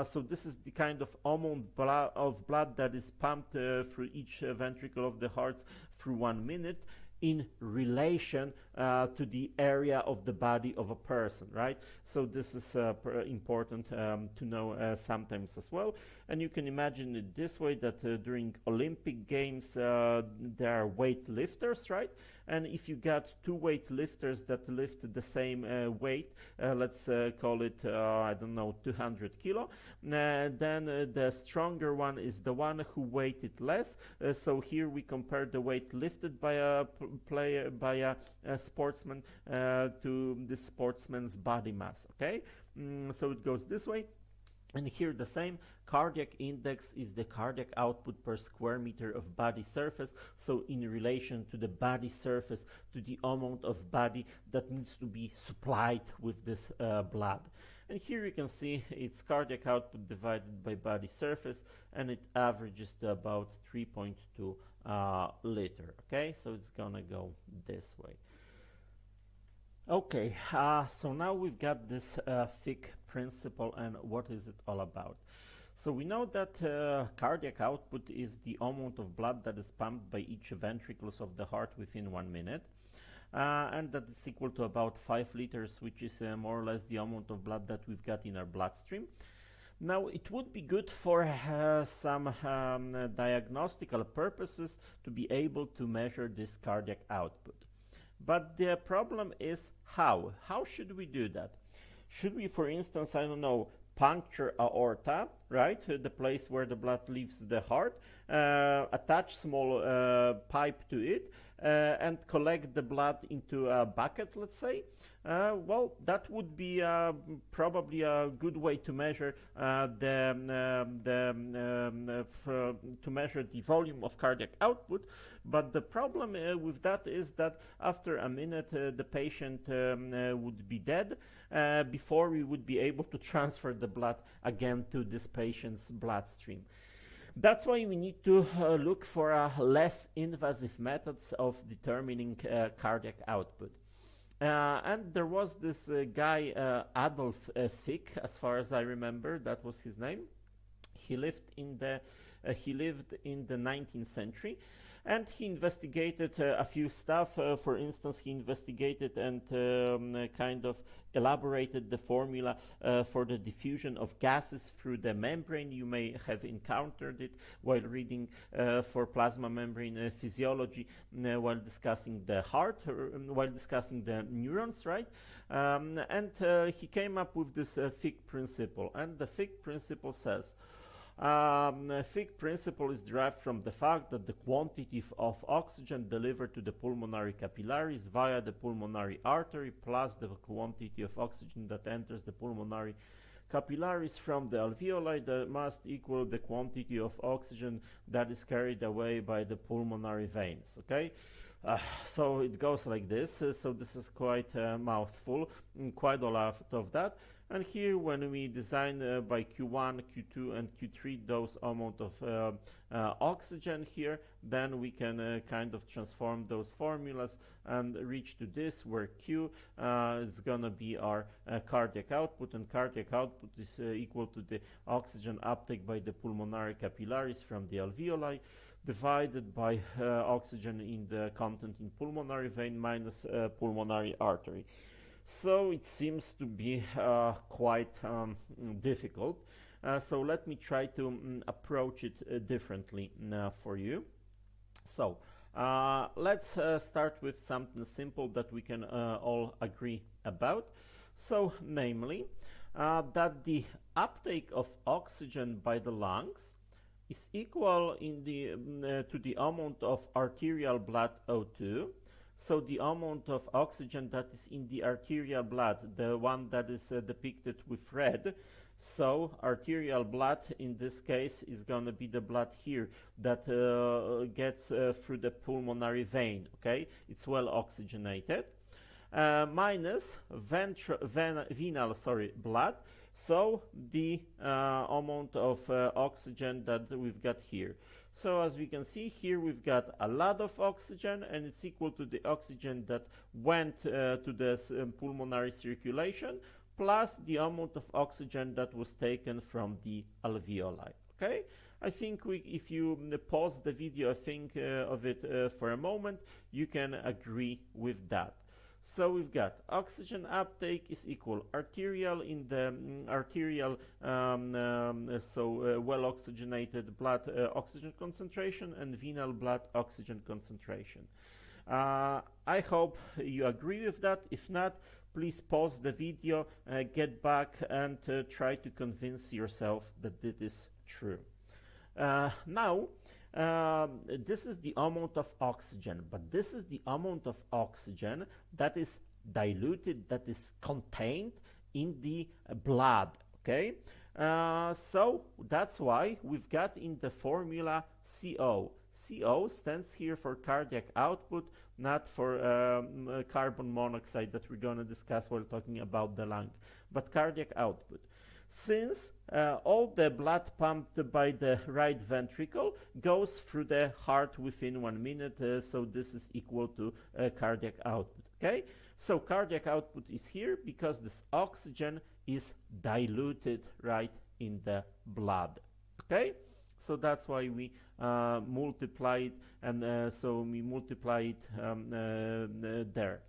So this is the kind of amount of blood that is pumped through each ventricle of the heart through 1 minute in relation to the area of the body of a person, right? So this is important to know sometimes as well. And you can imagine it this way, that during Olympic Games there are weightlifters, right? And if you got two weightlifters that lift the same weight, let's call it, I don't know, 200 kilo, then the stronger one is the one who weighted less. So here we compare the weight lifted by a player, by a sportsman, to the sportsman's body mass, okay? So it goes this way. And here the same, cardiac index is the cardiac output per square meter of body surface, so in relation to the body surface, to the amount of body that needs to be supplied with this blood. And here you can see it's cardiac output divided by body surface, and it averages to about 3.2 liter, okay? So it's gonna go this way. Okay, so now we've got this Fick principle, and what is it all about? So we know that cardiac output is the amount of blood that is pumped by each ventricles of the heart within 1 minute, and that is equal to about 5 liters, which is more or less the amount of blood that we've got in our bloodstream. Now, it would be good for some diagnostical purposes to be able to measure this cardiac output. But the problem is how? How should we do that? Should we, for instance, I don't know, puncture aorta, right? The place where the blood leaves the heart, attach small pipe to it, and collect the blood into a bucket, let's say. Well, that would be probably a good way to measure to measure the volume of cardiac output. But the problem with that is that after a minute, the patient would be dead before we would be able to transfer the blood again to this patient's bloodstream. That's why we need to look for less invasive methods of determining cardiac output. And there was this guy, Adolf Fick, as far as I remember, that was his name. He lived in the 19th century, and he investigated a few stuff. For instance, he investigated and kind of elaborated the formula for the diffusion of gases through the membrane. You may have encountered it while reading for plasma membrane physiology, while discussing the heart, while discussing the neurons, right? And he came up with this Fick principle, and the Fick principle says, Fick principle is derived from the fact that the quantity of oxygen delivered to the pulmonary capillaries via the pulmonary artery plus the quantity of oxygen that enters the pulmonary capillaries from the alveoli that must equal the quantity of oxygen that is carried away by the pulmonary veins. Okay, so it goes like this. So this is quite a mouthful, quite a lot of that. And here, when we design by Q1, Q2, and Q3 those amount of oxygen here, then we can kind of transform those formulas and reach to this, where Q is gonna be our cardiac output, and cardiac output is equal to the oxygen uptake by the pulmonary capillaries from the alveoli, divided by oxygen in the content in pulmonary vein minus pulmonary artery. So it seems to be quite difficult. So let me try to approach it differently for you. So let's start with something simple that we can all agree about. So namely, that the uptake of oxygen by the lungs is equal in the to the amount of arterial blood O2. So the amount of oxygen that is in the arterial blood, the one that is depicted with red, so arterial blood in this case is going to be the blood here that gets through the pulmonary vein, okay? It's well oxygenated, minus venal blood, so the amount of oxygen that we've got here. So as we can see here, we've got a lot of oxygen, and it's equal to the oxygen that went to this pulmonary circulation, plus the amount of oxygen that was taken from the alveoli. Okay, I think if you pause the video, think of it for a moment, you can agree with that. So we've got oxygen uptake is equal arterial in the arterial, well oxygenated blood oxygen concentration, and venal blood oxygen concentration. I hope you agree with that. If not, please pause the video, get back, and try to convince yourself that it is true. Now, this is the amount of oxygen, but this is the amount of oxygen that is diluted, that is contained in the blood, okay? So that's why we've got in the formula CO. CO stands here for cardiac output, not for carbon monoxide that we're going to discuss while talking about the lung, but cardiac output. Since all the blood pumped by the right ventricle goes through the heart within 1 minute, so this is equal to cardiac output, okay? So cardiac output is here because this oxygen is diluted right in the blood, okay? So that's why we multiply it, and so we multiply it there.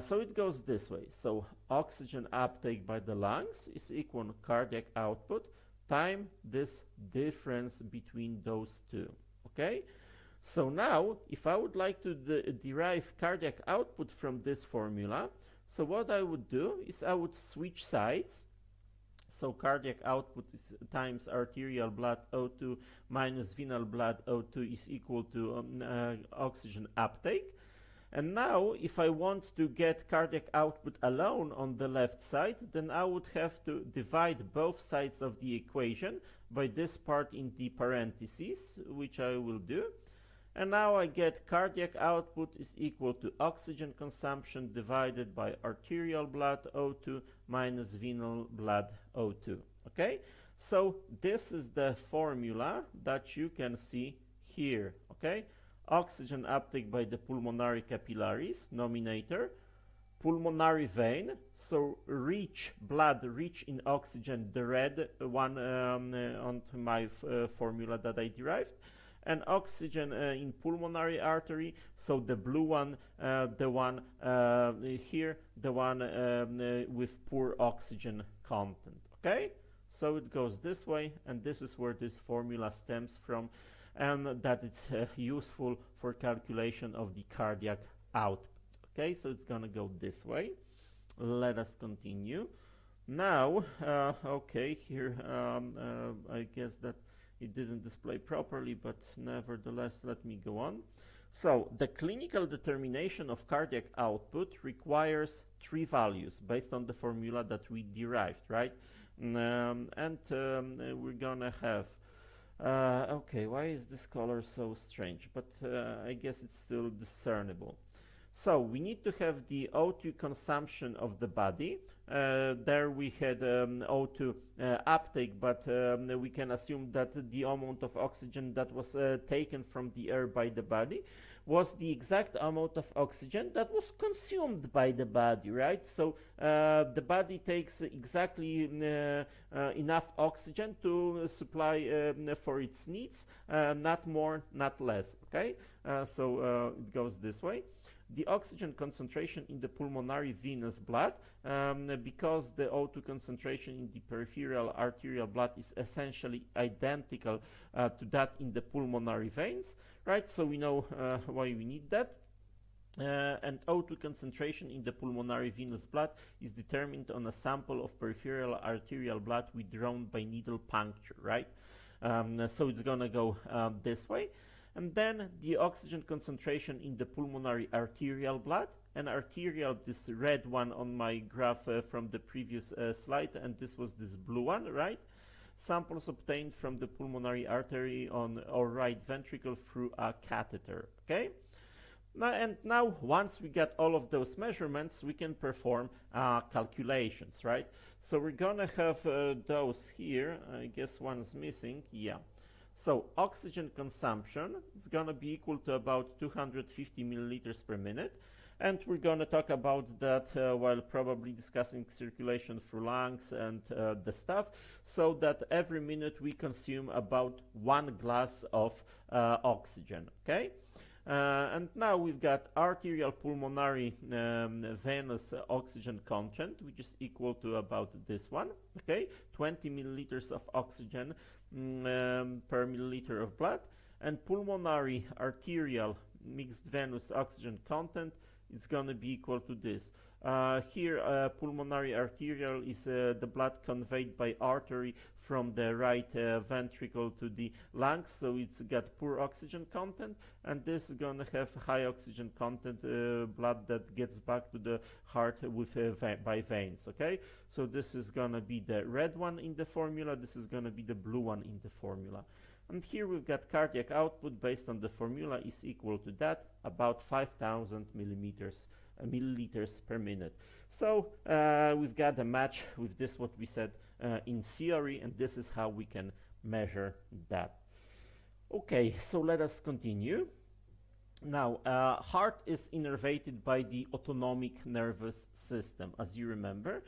So it goes this way. So oxygen uptake by the lungs is equal to cardiac output time this difference between those two. Okay? So now, if I would like to derive cardiac output from this formula, so what I would do is I would switch sides. So cardiac output is times arterial blood O2 minus venal blood O2 is equal to oxygen uptake. And now, if I want to get cardiac output alone on the left side, then I would have to divide both sides of the equation by this part in the parentheses, which I will do. And now I get cardiac output is equal to oxygen consumption divided by arterial blood O2 minus venal blood O2. Okay? So this is the formula that you can see here. Okay? Oxygen uptake by the pulmonary capillaries, nominator, pulmonary vein, so blood rich in oxygen, the red one on my formula that I derived, and oxygen in pulmonary artery, so the blue one, the one here, the one with poor oxygen content, okay? So it goes this way, and this is where this formula stems from, and that it's useful for calculation of the cardiac output. Okay, so it's gonna go this way. Let us continue. Now, okay, here I guess that it didn't display properly, but nevertheless, let me go on. So the clinical determination of cardiac output requires three values based on the formula that we derived, right? We're gonna have okay, why is this color so strange? But I guess it's still discernible. So we need to have the O2 consumption of the body. There we had O2 uptake, but we can assume that the amount of oxygen that was taken from the air by the body was the exact amount of oxygen that was consumed by the body, right? So the body takes exactly enough oxygen to supply for its needs, not more, not less, okay? It goes this way. The oxygen concentration in the pulmonary venous blood, because the O2 concentration in the peripheral arterial blood is essentially identical to that in the pulmonary veins, right? So we know why we need that. And O2 concentration in the pulmonary venous blood is determined on a sample of peripheral arterial blood withdrawn by needle puncture, right? So it's gonna go this way. And then the oxygen concentration in the pulmonary arterial blood, and arterial, this red one on my graph from the previous slide, and this was this blue one, right? Samples obtained from the pulmonary artery on our right ventricle through a catheter, okay? Now, once we get all of those measurements, we can perform calculations, right? So we're gonna have those here. I guess one's missing, yeah. So oxygen consumption is going to be equal to about 250 milliliters per minute. And we're going to talk about that while probably discussing circulation through lungs and the stuff, so that every minute we consume about 1 glass of oxygen, okay? And now we've got arterial pulmonary venous oxygen content, which is equal to about this one, okay? 20 milliliters of oxygen per milliliter of blood, and pulmonary arterial mixed venous oxygen content is going to be equal to this. Here, pulmonary arterial is the blood conveyed by artery from the right ventricle to the lungs, so it's got poor oxygen content, and this is going to have high oxygen content blood that gets back to the heart with by veins, okay? So this is going to be the red one in the formula, this is going to be the blue one in the formula. And here we've got cardiac output based on the formula is equal to that, about 5,000 milliliters per minute. So we've got a match with this what we said in theory, and this is how we can measure that. Okay, so let us continue. Now, heart is innervated by the autonomic nervous system, as you remember.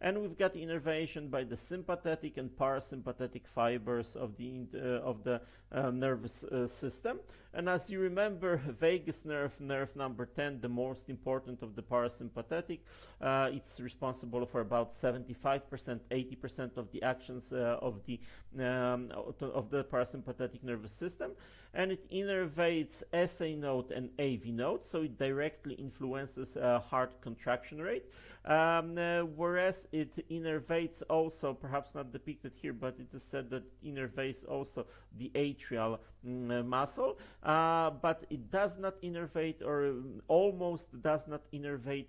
And we've got innervation by the sympathetic and parasympathetic fibers of the nervous system. And as you remember, vagus nerve, nerve number 10, the most important of the parasympathetic, it's responsible for about 75%, 80% of the actions of the parasympathetic nervous system. And it innervates SA node and AV node, so it directly influences heart contraction rate. Whereas it innervates also, perhaps not depicted here, but it is said that it innervates also the atrial muscle, but it does not innervate, or almost does not innervate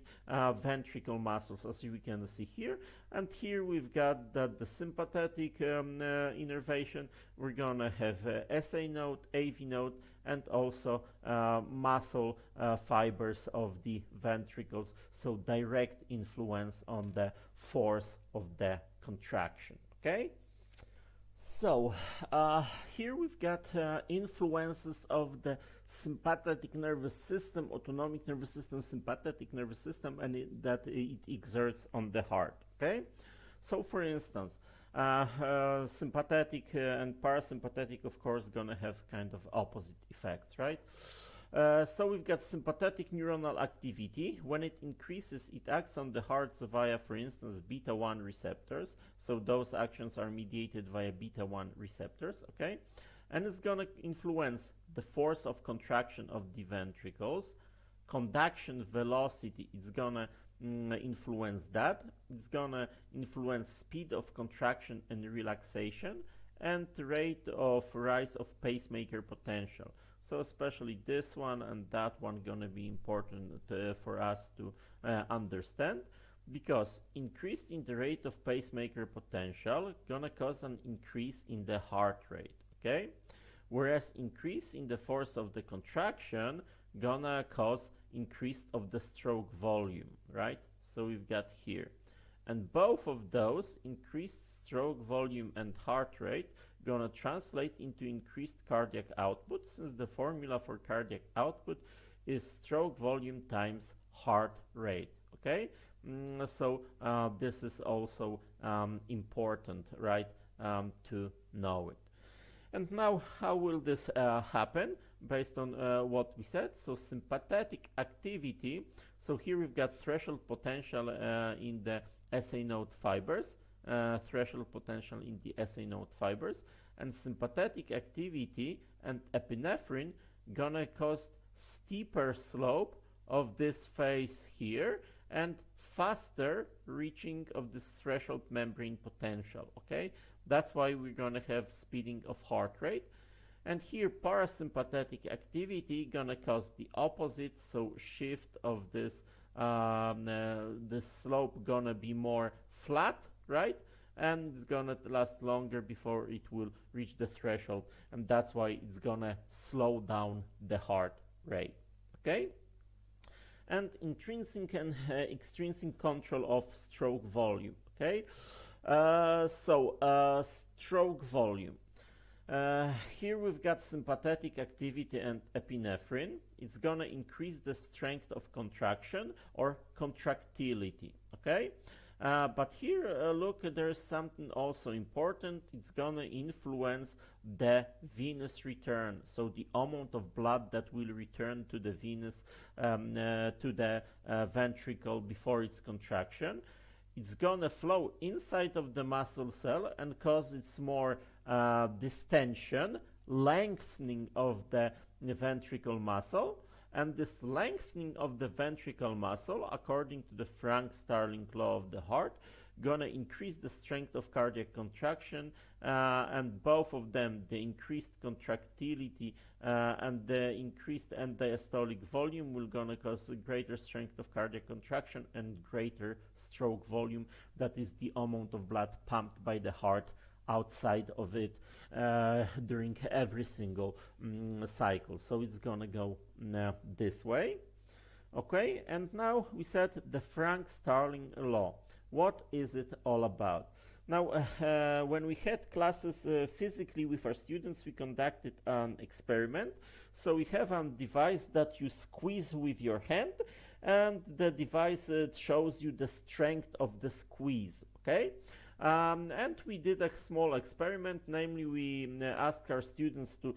ventricle muscles, as we can see here. And here we've got that the sympathetic innervation, we're gonna have SA node, AV node, and also muscle fibers of the ventricles, so direct influence on the force of the contraction, okay? So here we've got influences of the sympathetic nervous system, autonomic nervous system, sympathetic nervous system, and that it exerts on the heart, okay? So for instance, sympathetic and parasympathetic, of course, gonna have kind of opposite effects, right? So we've got sympathetic neuronal activity. When it increases, it acts on the heart via, for instance, beta-1 receptors. So those actions are mediated via beta-1 receptors, okay? And it's gonna influence the force of contraction of the ventricles. Conduction velocity, it's gonna influence that. It's gonna influence speed of contraction and relaxation, and the rate of rise of pacemaker potential. So especially this one and that one gonna be important for us to understand, because increase in the rate of pacemaker potential gonna cause an increase in the heart rate, okay? Whereas increase in the force of the contraction gonna cause increase of the stroke volume, right? So we've got here. And both of those, increased stroke volume and heart rate, gonna translate into increased cardiac output, since the formula for cardiac output is stroke volume times heart rate, okay? So this is also important, right, to know it. And now, how will this happen? Based on what we said, so sympathetic activity. So here we've got threshold potential in the SA node fibers, threshold potential in the SA node fibers, and sympathetic activity and epinephrine gonna cause steeper slope of this phase here and faster reaching of this threshold membrane potential, okay? That's why we're gonna have speeding of heart rate. And here parasympathetic activity gonna cause the opposite, so shift of this this slope gonna be more flat, right? And it's gonna last longer before it will reach the threshold, and that's why it's gonna slow down the heart rate, okay? And intrinsic and extrinsic control of stroke volume, okay? Stroke volume. Here we've got sympathetic activity and epinephrine. It's gonna increase the strength of contraction or contractility, okay? But here, look, there's something also important. It's gonna influence the venous return, so the amount of blood that will return to the venous, to the ventricle before its contraction. It's gonna flow inside of the muscle cell and cause its more distension, lengthening of the ventricle muscle. And this lengthening of the ventricle muscle, according to the Frank-Starling law of the heart, gonna increase the strength of cardiac contraction, and both of them, the increased contractility and the increased end-diastolic volume, will gonna cause a greater strength of cardiac contraction and greater stroke volume. That is the amount of blood pumped by the heart outside of it during every single cycle. So it's gonna go this way, okay? And now we said the Frank-Starling law. What is it all about? Now, when we had classes physically with our students, we conducted an experiment. So we have a device that you squeeze with your hand, and the device shows you the strength of the squeeze, okay? And we did a small experiment, namely we asked our students to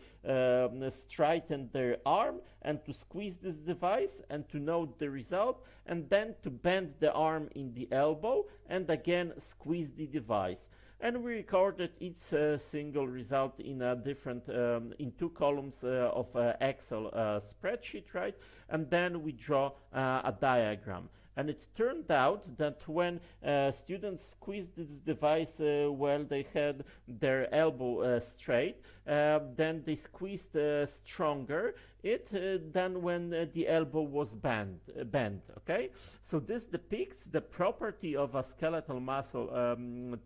straighten their arm and to squeeze this device and to note the result, and then to bend the arm in the elbow and again squeeze the device. And we recorded each single result in a different, in two columns of Excel spreadsheet, right? And then we draw a diagram. And it turned out that when students squeezed this device while they had their elbow straight, then they squeezed stronger than when the elbow was bent, okay? So this depicts the property of a skeletal muscle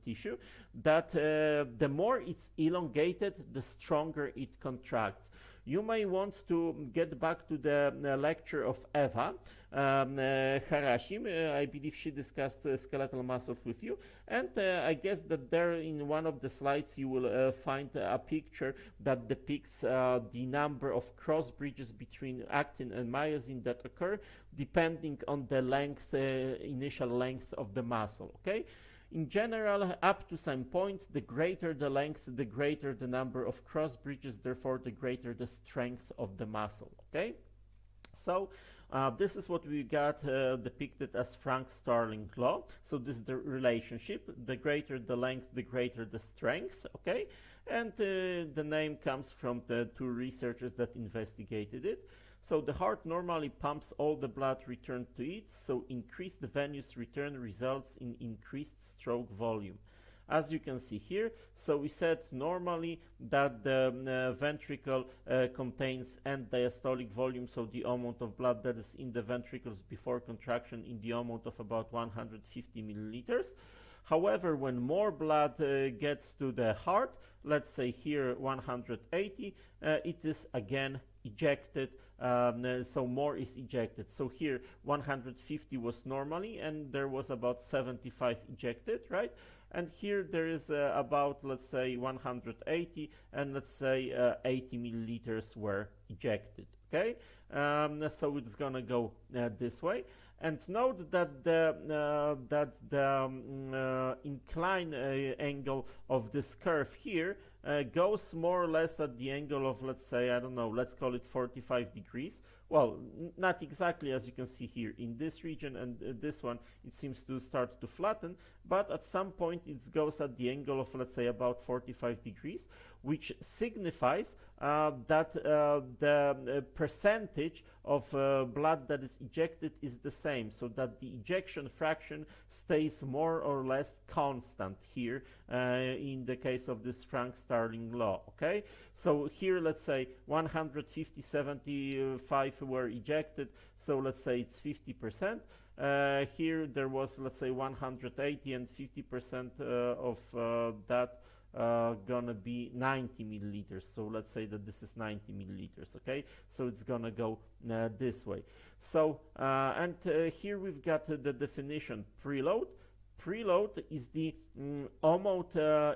tissue, that the more it's elongated, the stronger it contracts. You may want to get back to the lecture of Eva Harashim. I believe she discussed skeletal muscles with you, and I guess that there in one of the slides you will find a picture that depicts the number of cross bridges between actin and myosin that occur depending on the length, initial length of the muscle, okay? In general, up to some point, the greater the length, the greater the number of cross bridges, therefore the greater the strength of the muscle, okay? So this is what we got depicted as Frank-Starling law. So this is the relationship. The greater the length, the greater the strength, okay? And the name comes from the two researchers that investigated it. So the heart normally pumps all the blood returned to it, so increased venous return results in increased stroke volume. as you can see here. So we said normally that the ventricle contains end diastolic volume, so the amount of blood that is in the ventricles before contraction in the amount of about 150 milliliters. However, when more blood gets to the heart, let's say here 180, it is again ejected, so more is ejected. So here 150 was normally, and there was about 75 ejected, right? And here there is about, let's say, 180, and let's say 80 milliliters were ejected, okay? So it's gonna go this way. And note that the incline angle of this curve here goes more or less at the angle of, let's say, I don't know, let's call it 45 degrees. Well, not exactly, as you can see here in this region, and this one, it seems to start to flatten, but at some point it goes at the angle of, let's say, about 45 degrees, which signifies that the percentage of blood that is ejected is the same, so that the ejection fraction stays more or less constant here in the case of this Frank-Starling law, okay? So here, let's say 150, 75 were ejected, so let's say it's 50%. Here there was, let's say, 180, and 50% of that gonna be 90 milliliters. So let's say that this is 90 milliliters, okay? So it's gonna go this way. So, and here we've got the definition: preload. Preload is the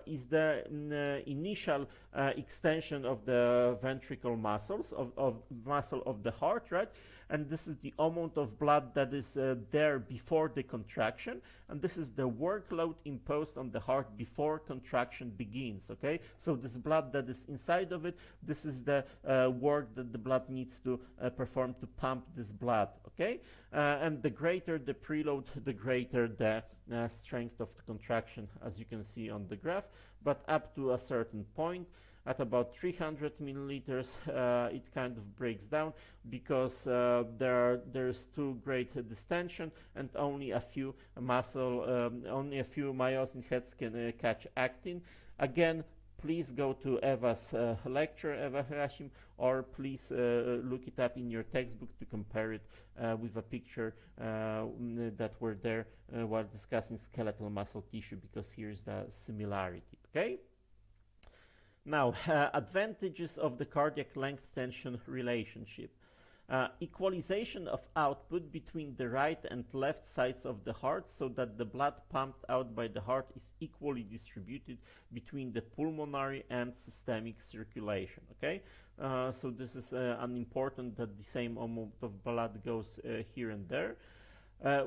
is the initial extension of the ventricle muscles of muscle of the heart, right? And this is the amount of blood that is there before the contraction, and this is the workload imposed on the heart before contraction begins, okay? So this blood that is inside of it, this is the work that the blood needs to perform to pump this blood, okay? And the greater the preload, the greater the strength of the contraction, as you can see on the graph. But up to a certain point, at about 300 milliliters, it kind of breaks down, because there's too great distension, and only a few only a few myosin heads can catch actin. Again, please go to Eva's lecture, Eva Harashim, or please look it up in your textbook to compare it with a picture that were there while discussing skeletal muscle tissue, because here's the similarity, okay? Now, advantages of the cardiac length tension relationship. Equalization of output between the right and left sides of the heart, so that the blood pumped out by the heart is equally distributed between the pulmonary and systemic circulation, okay? So this is important, that the same amount of blood goes here and there.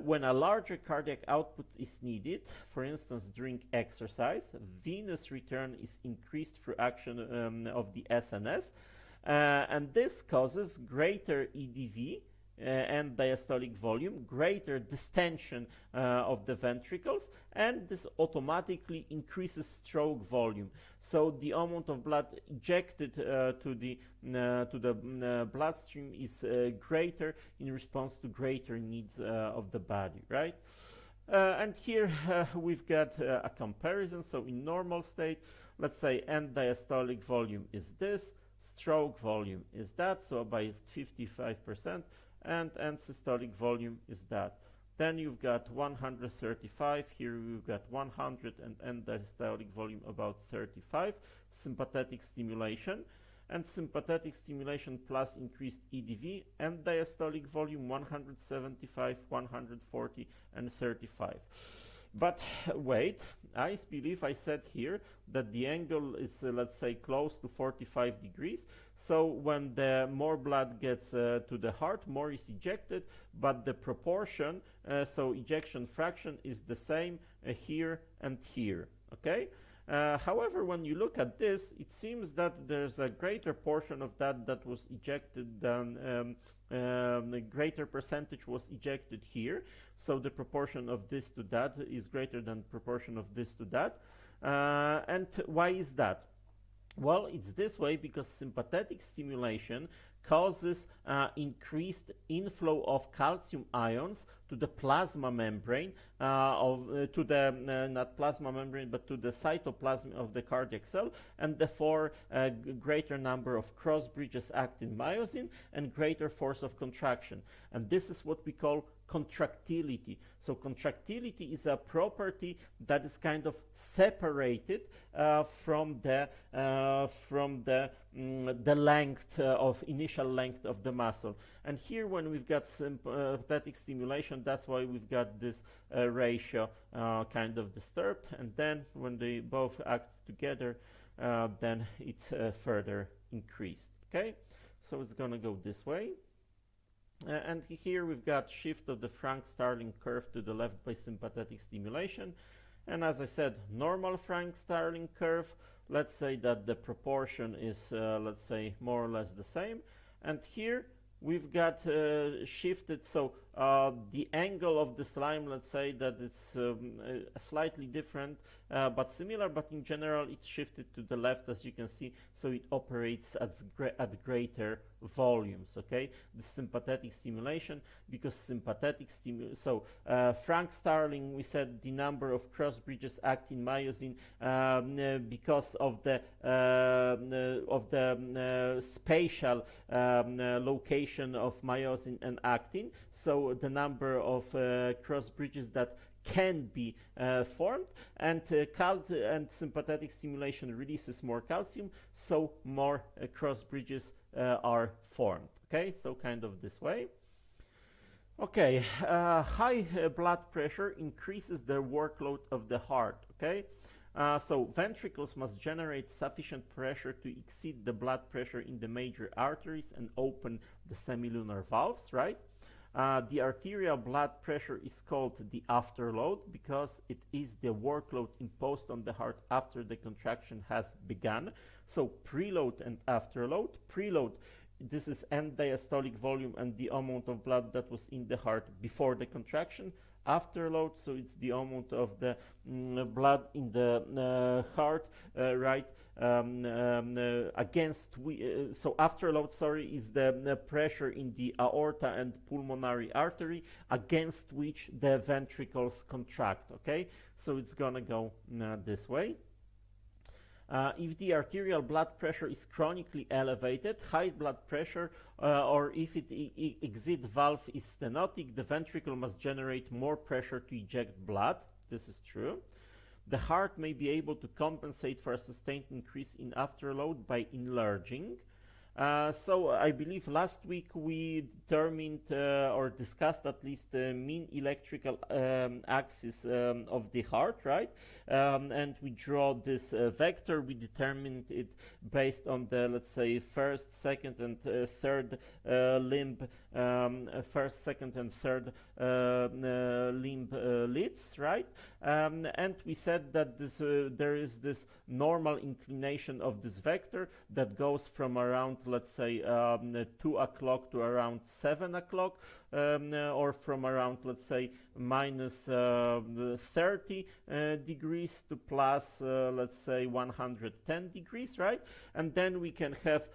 When a larger cardiac output is needed, for instance during exercise, venous return is increased through action of the SNS, and this causes greater EDV and diastolic volume, greater distension of the ventricles, and this automatically increases stroke volume. So the amount of blood ejected to the bloodstream is greater in response to greater needs of the body, right? And here we've got a comparison. So in normal state, let's say end diastolic volume is this, stroke volume is that, so by 55%, and systolic volume is that. Then you've got 135, here you've got 100, and end diastolic volume about 35. Sympathetic stimulation, and sympathetic stimulation plus increased EDV, and diastolic volume 175, 140, and 35. But wait, I believe I said here that the angle is, let's say, close to 45 degrees. So when the more blood gets to the heart, more is ejected, but the proportion, so ejection fraction, is the same here and here, okay? However, when you look at this, it seems that there's a greater portion of that was ejected than a greater percentage was ejected here. So the proportion of this to that is greater than proportion of this to that. And why is that? Well, it's this way because sympathetic stimulation causes increased inflow of calcium ions to the plasma membrane to the not plasma membrane but to the cytoplasm of the cardiac cell, and therefore a greater number of cross bridges act in myosin and greater force of contraction. And this is what we call contractility. So contractility is a property that is kind of separated from the length of initial length of the muscle. And here, when we've got sympathetic stimulation, that's why we've got this ratio kind of disturbed. And then when they both act together, then it's further increased. Okay, so it's gonna go this way. And here we've got shift of the Frank-Starling curve to the left by sympathetic stimulation. And as I said, normal Frank-Starling curve, let's say that the proportion is, let's say, more or less the same. And here we've got shifted, so the angle of the slime, let's say that it's slightly different, but similar, but in general it's shifted to the left, as you can see, so it operates at greater volumes. Okay, the sympathetic stimulation, because sympathetic stimulation, so Frank-Starling, we said the number of cross bridges act in myosin because of the spatial location of myosin and actin, so the number of cross bridges that can be formed, and sympathetic stimulation releases more calcium, so more cross bridges are formed. Okay, so kind of this way. Okay, high blood pressure increases the workload of the heart. Okay, so ventricles must generate sufficient pressure to exceed the blood pressure in the major arteries and open the semilunar valves, right? The arterial blood pressure is called the afterload because it is the workload imposed on the heart after the contraction has begun. So preload and afterload. Preload, this is end diastolic volume and the amount of blood that was in the heart before the contraction. Afterload, so it's the amount of the blood in the heart, right? So afterload, sorry, is the pressure in the aorta and pulmonary artery against which the ventricles contract. Okay, so it's gonna go this way. If the arterial blood pressure is chronically elevated, high blood pressure, or if exit valve is stenotic, the ventricle must generate more pressure to eject blood. This is true. The heart may be able to compensate for a sustained increase in afterload by enlarging. So I believe last week we determined or discussed at least the mean electrical axis of the heart, right? And we draw this vector. We determined it based on the, let's say, first, second, and third limb, first, second, and third limb leads, right? And we said that this there is this normal inclination of this vector that goes from around, let's say, 2 o'clock to around 7 o'clock, or from around, let's say, minus 30 degrees to plus, let's say, 110 degrees, right? And then we can have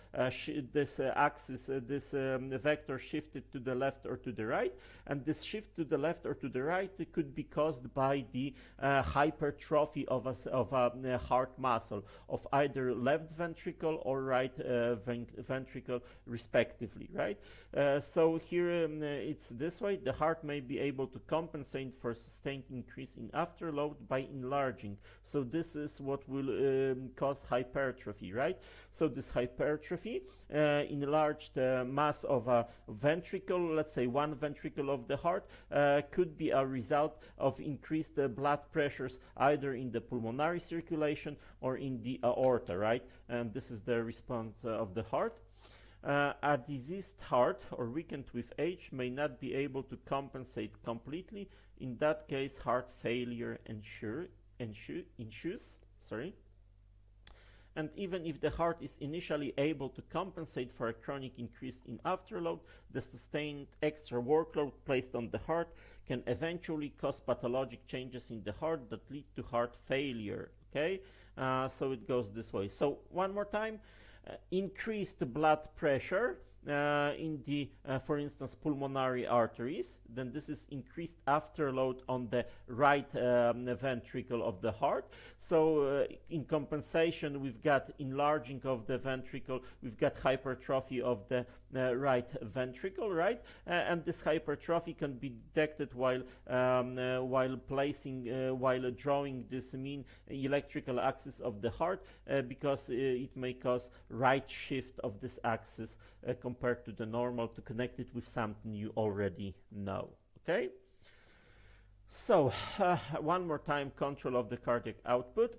this axis, this vector shifted to the left or to the right. And this shift to the left or to the right could be caused by the hypertrophy of a heart muscle, of either left ventricle or right ventricle, respectively, right? So here it's this way. The heart may be able to compensate for sustained increase in afterload by enlarging. So this is what will cause hypertrophy, right? So this hypertrophy, enlarged mass of a ventricle, let's say one ventricle of the heart, could be a result of increased blood pressures either in the pulmonary circulation or in the aorta, right? And this is the response of the heart. A diseased heart or weakened with age may not be able to compensate completely. In that case, heart failure ensues. And even if the heart is initially able to compensate for a chronic increase in afterload, the sustained extra workload placed on the heart can eventually cause pathologic changes in the heart that lead to heart failure. Okay, so it goes this way. So one more time. Increased blood pressure in the, for instance, pulmonary arteries, then this is increased afterload on the right ventricle of the heart. So in compensation, we've got enlarging of the ventricle, we've got hypertrophy of the right ventricle, right? And this hypertrophy can be detected while drawing this mean electrical axis of the heart, because it may cause right shift of this axis compared to the normal, to connect it with something you already know. Okay, so one more time, control of the cardiac output.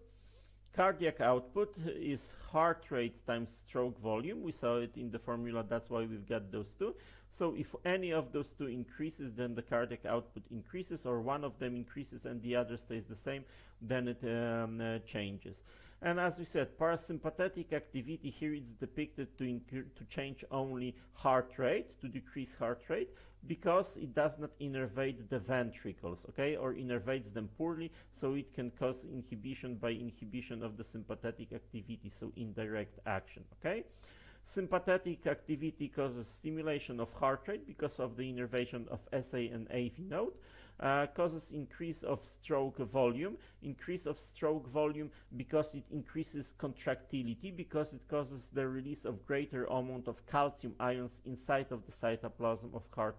Cardiac output is heart rate times stroke volume. We saw it in the formula, that's why we've got those two. So if any of those two increases, then the cardiac output increases, or one of them increases and the other stays the same, then it changes. And as we said, parasympathetic activity here is depicted to change only heart rate, to decrease heart rate, because it does not innervate the ventricles, okay, or innervates them poorly, so it can cause inhibition by inhibition of the sympathetic activity, so indirect action, okay. Sympathetic activity causes stimulation of heart rate because of the innervation of SA and AV node. Causes increase of stroke volume. Increase of stroke volume because it increases contractility, because it causes the release of greater amount of calcium ions inside of the cytoplasm of heart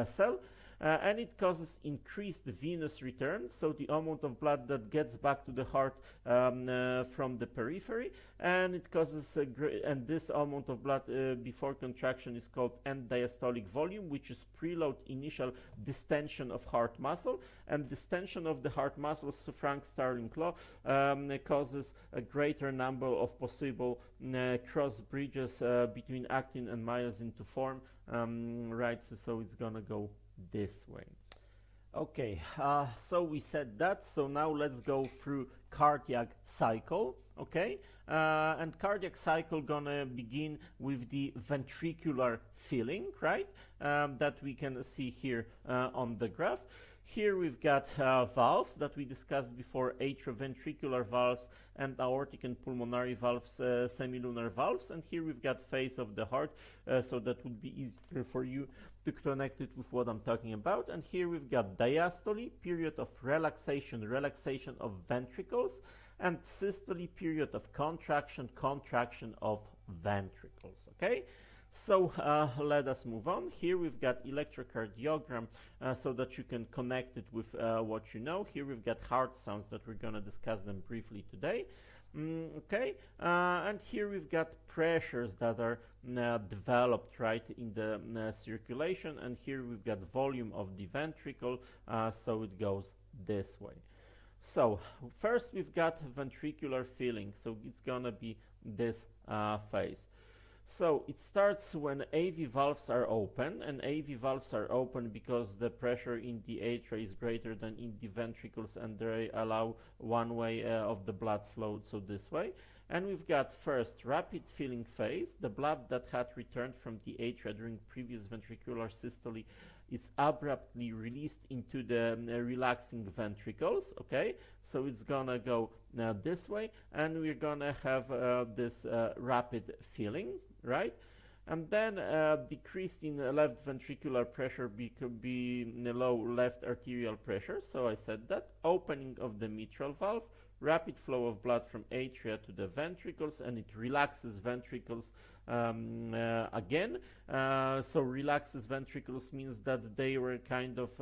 cell. And it causes increased venous return, so the amount of blood that gets back to the heart from the periphery, and it causes and this amount of blood before contraction is called end diastolic volume, which is preload initial distension of heart muscle, and distension of the heart muscles, so Frank Starling law, causes a greater number of possible cross bridges between actin and myosin to form, right? So it's gonna go this way. Okay, so we said that, so now let's go through cardiac cycle, okay? And cardiac cycle gonna begin with the ventricular filling, right? That we can see here on the graph. Here we've got valves that we discussed before, atrioventricular valves and aortic and pulmonary valves, semilunar valves. And here we've got phase of the heart, so that would be easier for you to connect it with what I'm talking about. And here we've got diastole, period of relaxation of ventricles, and systole, period of contraction of ventricles, okay? So let us move on. Here we've got electrocardiogram, so that you can connect it with what you know. Here we've got heart sounds that we're going to discuss them briefly today. Okay, and here we've got pressures that are developed right in the circulation, and here we've got volume of the ventricle, so it goes this way. So first we've got ventricular filling, so it's gonna be this phase. So it starts when AV valves are open, and AV valves are open because the pressure in the atria is greater than in the ventricles, and they allow one way of the blood flow, so this way. And we've got first rapid filling phase. The blood that had returned from the atria during previous ventricular systole is abruptly released into the relaxing ventricles, okay? So it's gonna go this way, and we're gonna have this rapid filling, right? And then decreased in left ventricular pressure could be low left arterial pressure, so I said that. Opening of the mitral valve, rapid flow of blood from atria to the ventricles, and it relaxes ventricles again. So relaxes ventricles means that they were kind of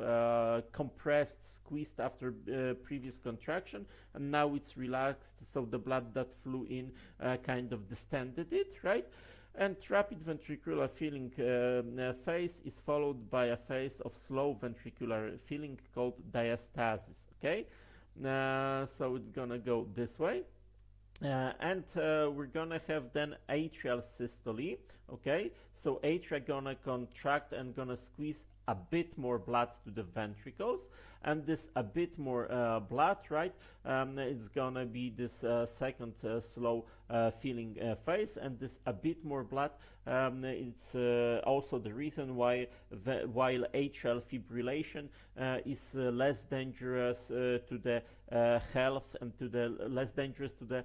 compressed, squeezed after previous contraction, and now it's relaxed, so the blood that flew in kind of distended it, right? And rapid ventricular filling phase is followed by a phase of slow ventricular filling called diastasis, okay? So it's gonna go this way. And we're gonna have then atrial systole, okay? So atria gonna contract and gonna squeeze a bit more blood to the ventricles, and this a bit more blood, right? It's gonna be this second slow filling phase, and this a bit more blood. It's also the reason why while atrial fibrillation is less dangerous to the health and to the less dangerous, to the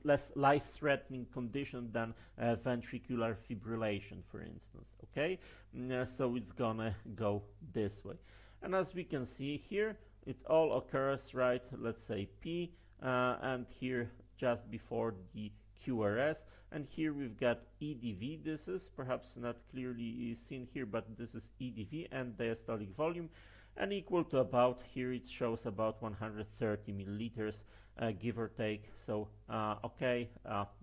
less life-threatening condition than ventricular fibrillation, for instance. Okay, so it's gonna go this way, and as we can see here, it all occurs, right? Let's say P, and here just before the QRS, and here we've got EDV. This is perhaps not clearly seen here, but this is EDV and diastolic volume, and equal to about, here it shows about 130 milliliters, give or take. So okay,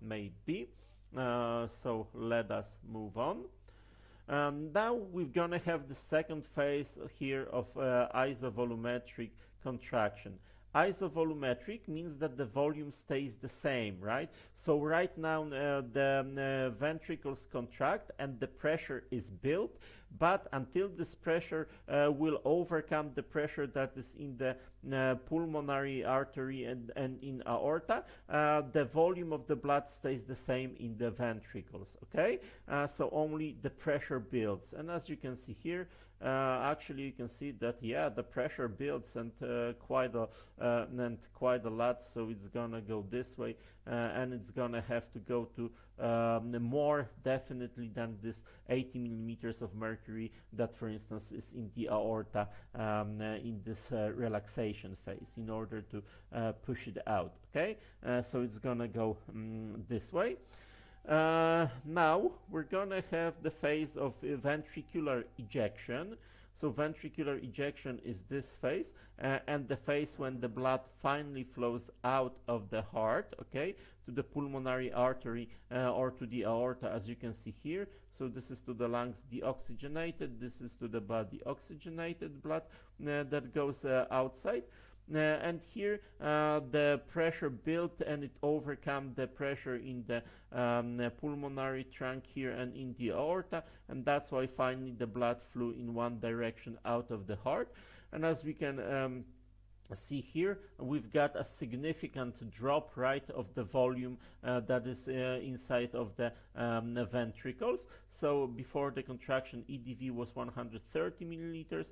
maybe. So let us move on. Now we're gonna have the second phase here of isovolumetric contraction. Isovolumetric means that the volume stays the same, right? So right now the ventricles contract and the pressure is built, but until this pressure will overcome the pressure that is in the pulmonary artery and in aorta, the volume of the blood stays the same in the ventricles, okay? So only the pressure builds, and as you can see here, actually you can see that, yeah, the pressure builds and quite a lot, so it's gonna go this way, and it's gonna have to go to more definitely than this 80 millimeters of mercury that, for instance, is in the aorta in this relaxation phase, in order to push it out. Okay, so it's gonna go this way. Now we're gonna have the phase of ventricular ejection. So ventricular ejection is this phase, and the phase when the blood finally flows out of the heart, okay, to the pulmonary artery or to the aorta, as you can see here. So this is to the lungs deoxygenated, this is to the body oxygenated blood that goes outside. And here the pressure built and it overcome the pressure in the pulmonary trunk here and in the aorta, and that's why finally the blood flew in one direction out of the heart. And as we can see here, we've got a significant drop, right, of the volume that is inside of the ventricles. So before the contraction, EDV was 130 milliliters,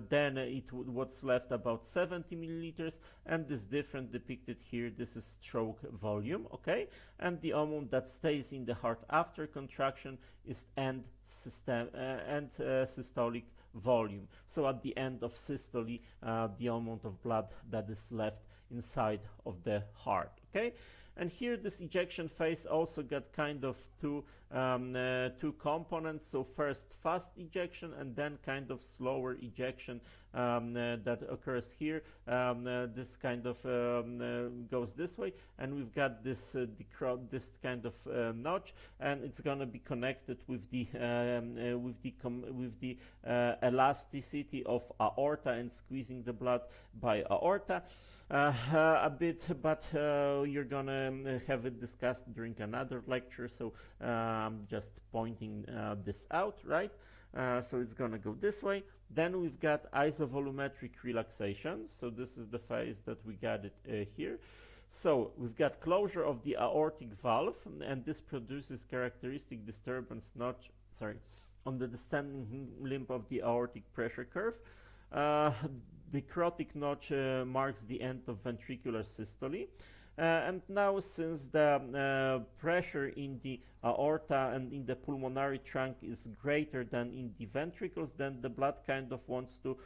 then what's left about 70 milliliters, and this difference depicted here, this is stroke volume, okay? And the amount that stays in the heart after contraction is end systolic volume. So at the end of systole, the amount of blood that is left inside of the heart, okay? And here this ejection phase also got kind of two components. So first fast ejection and then kind of slower ejection that occurs here. This kind of goes this way, and we've got this this kind of notch, and it's going to be connected with the elasticity of aorta and squeezing the blood by aorta. A bit, but you're gonna have it discussed during another lecture, so I'm just pointing this out, right? So it's gonna go this way. Then we've got isovolumetric relaxation, so this is the phase that we got it here. So we've got closure of the aortic valve, and this produces characteristic disturbance on the descending limb of the aortic pressure curve. The carotid notch marks the end of ventricular systole. And now, since the pressure in the aorta and in the pulmonary trunk is greater than in the ventricles, then the blood kind of wants to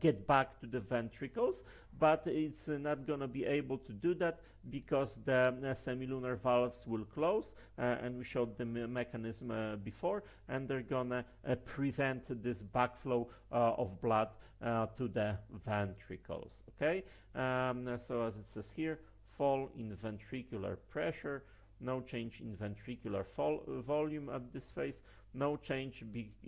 get back to the ventricles, but it's not going to be able to do that because the semilunar valves will close, and we showed the mechanism before, and they're going to prevent this backflow of blood to the ventricles. Okay, so as it says here, fall in ventricular pressure, no change in ventricular volume at this phase, no change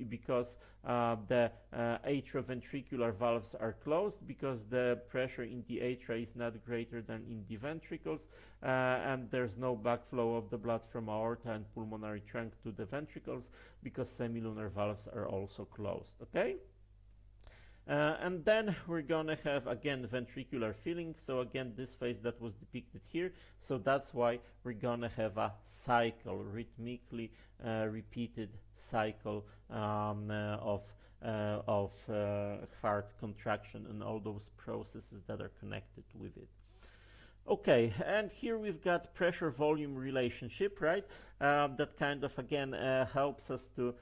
because the atrioventricular valves are closed, because the pressure in the atria is not greater than in the ventricles, and there's no backflow of the blood from aorta and pulmonary trunk to the ventricles because semilunar valves are also closed. Okay. And then we're gonna have again ventricular filling. So again, this phase that was depicted here. So that's why we're gonna have a cycle, rhythmically repeated cycle of of heart contraction and all those processes that are connected with it. Okay, and here we've got pressure-volume relationship, right? That kind of again helps us to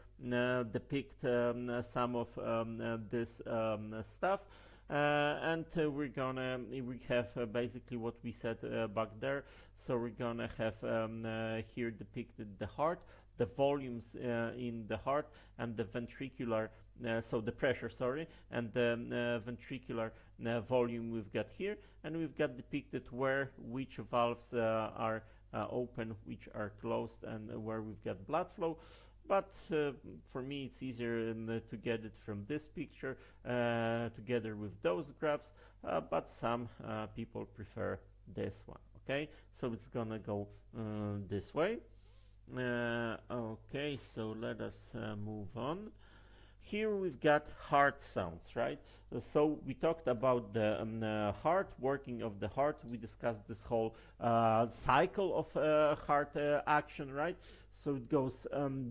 depict some of this stuff. We have basically what we said back there. So we're gonna have here depicted the heart, the volumes in the heart, and the ventricular, so the pressure, sorry, and the ventricular volume we've got here, and we've got depicted which valves are open, which are closed, and where we've got blood flow. But for me, it's easier to get it from this picture together with those graphs, but some people prefer this one. Okay, so it's gonna go this way. Okay, so let us move on. Here we've got heart sounds, right? So we talked about the heart, working of the heart. We discussed this whole cycle of heart action, right? So it goes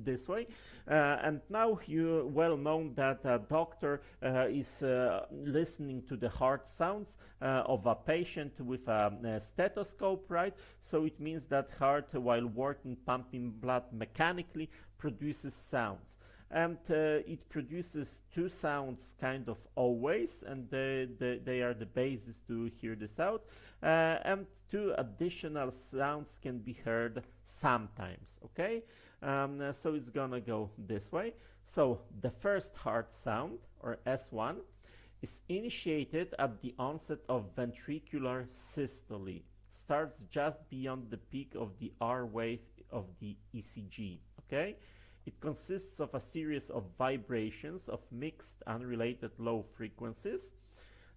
this way. And now you well know that a doctor is listening to the heart sounds of a patient with a stethoscope, right? So it means that heart, while working, pumping blood mechanically, produces sounds. And it produces two sounds kind of always, and they are the basis to hear this out. And two additional sounds can be heard sometimes, okay? So it's gonna go this way. So the first heart sound, or S1, is initiated at the onset of ventricular systole, starts just beyond the peak of the R wave of the ECG, okay? It consists of a series of vibrations of mixed, unrelated low frequencies.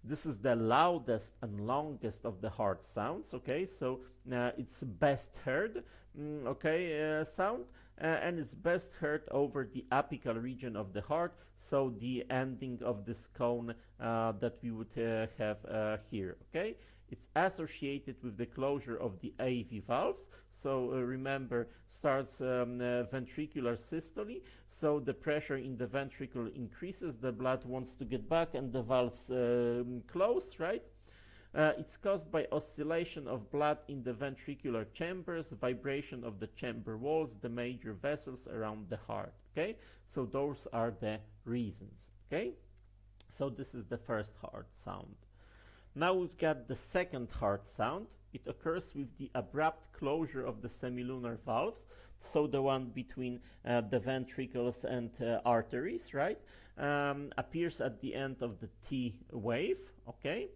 This is the loudest and longest of the heart sounds, okay? So it's best heard, sound, and it's best heard over the apical region of the heart, so the ending of this cone that we would have here, okay? It's associated with the closure of the AV valves. So remember, starts ventricular systole. So the pressure in the ventricle increases, the blood wants to get back, and the valves close, right? It's caused by oscillation of blood in the ventricular chambers, vibration of the chamber walls, the major vessels around the heart, okay? So those are the reasons, okay? So this is the first heart sound. Now we've got the second heart sound. It occurs with the abrupt closure of the semilunar valves, so the one between the ventricles and arteries, right? Appears at the end of the T wave, okay?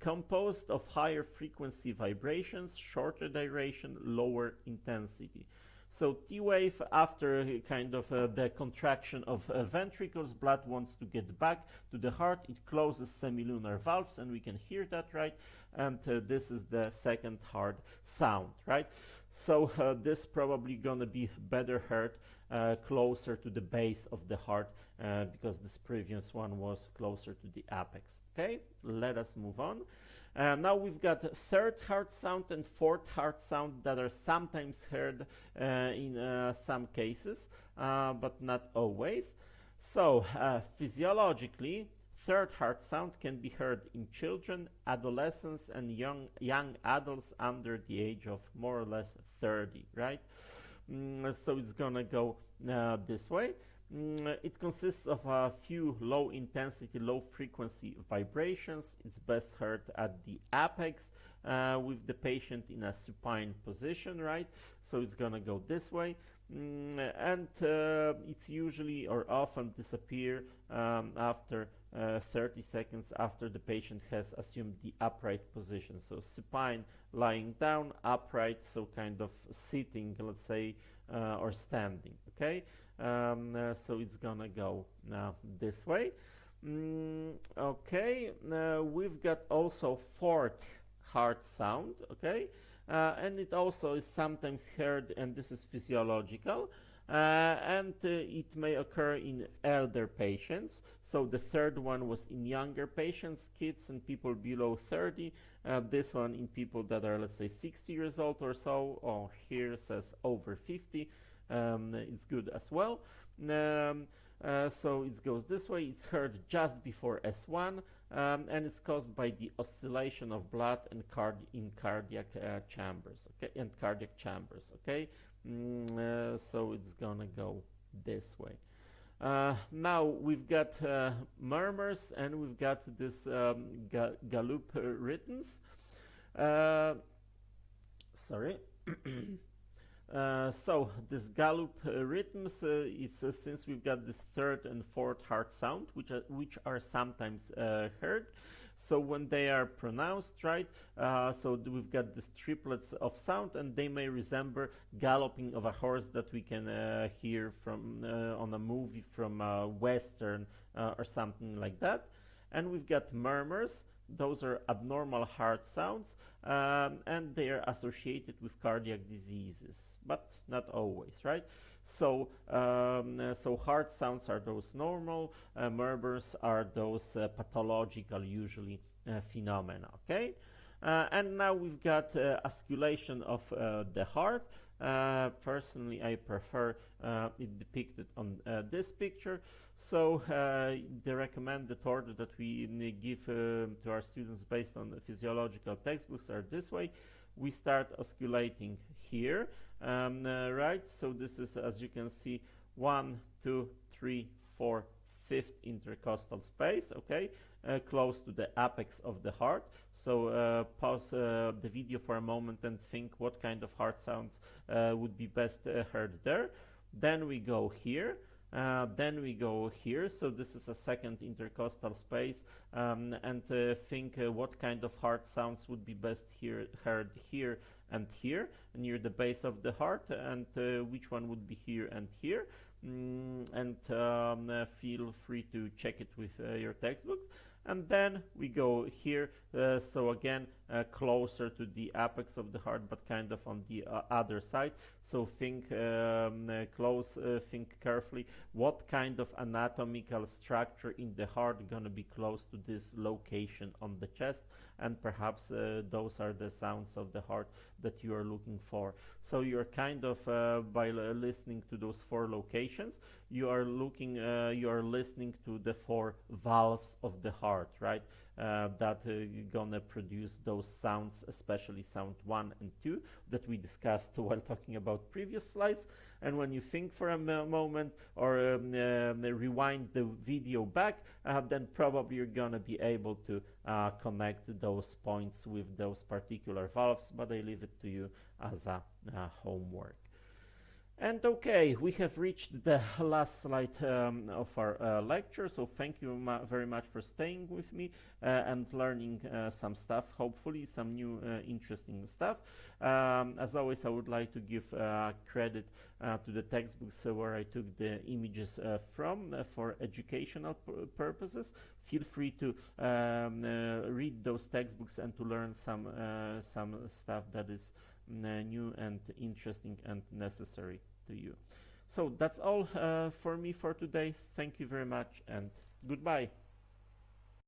Composed of higher frequency vibrations, shorter duration, lower intensity. So T wave, after kind of the contraction of ventricles, blood wants to get back to the heart. It closes semilunar valves, and we can hear that, right? And this is the second heart sound, right? So this probably gonna be better heard closer to the base of the heart because this previous one was closer to the apex. Okay, let us move on. Now we've got third heart sound and fourth heart sound that are sometimes heard in some cases, but not always. So physiologically, third heart sound can be heard in children, adolescents, and young adults under the age of more or less 30, right? So it's gonna go this way. It consists of a few low intensity, low frequency vibrations. It's best heard at the apex with the patient in a supine position, right? So it's gonna go this way. And it's usually or often disappear after 30 seconds after the patient has assumed the upright position. So supine, lying down, upright, so kind of sitting, let's say, or standing, okay? So it's gonna go now this way. Okay, we've got also fourth heart sound, okay? And it also is sometimes heard, and this is physiological, and it may occur in elder patients. So the third one was in younger patients, kids and people below 30. This one in people that are, let's say, 60 years old or so, or here says over 50. It's good as well. So it goes this way. It's heard just before S1, and it's caused by the oscillation of blood and in cardiac chambers, okay, and cardiac chambers, okay. So it's gonna go this way. Now we've got murmurs and we've got this Gallup rhythms. Sorry. So this Gallup rhythms, it's since we've got this third and fourth hard sound, which are sometimes heard. So when they are pronounced, right? So we've got these triplets of sound, and they may resemble galloping of a horse that we can hear from on a movie from Western or something like that. And we've got murmurs. Those are abnormal hard sounds, and they are associated with cardiac diseases, but not always, right? So, so hard sounds are those normal, murmurs are those pathological, usually phenomena. Okay, and now we've got osculation of the heart. Personally, I prefer it depicted on this picture. So the recommended order that we give to our students based on the physiological textbooks are this way. We start osculating here, right? So this is, as you can see, 1, 2, 3, 4, fifth intercostal space, okay, close to the apex of the heart. So pause the video for a moment and think what kind of heart sounds would be best heard there. Then we go here. Then we go here, so this is a second intercostal space, and think what kind of heart sounds would be best heard here and here, near the base of the heart, and which one would be here and here. And feel free to check it with your textbooks. And then we go here, so again closer to the apex of the heart, but kind of on the other side. So think think carefully what kind of anatomical structure in the heart gonna be close to this location on the chest, and perhaps those are the sounds of the heart that you are looking for. So you're kind of by listening to those 4 locations, you are listening to the 4 valves of the heart, right? That gonna produce those sounds, especially sound 1 and 2 that we discussed while talking about previous slides. And when you think for a moment or rewind the video back, then probably you're gonna be able to connect those points with those particular valves, but I leave it to you as a homework. And okay, we have reached the last slide of our lecture, so thank you very much for staying with me and learning some stuff, hopefully some new interesting stuff. As always, I would like to give credit to the textbooks where I took the images from for educational purposes. Feel free to read those textbooks and to learn some stuff that is new and interesting and necessary to you. So that's all for me for today. Thank you very much and goodbye.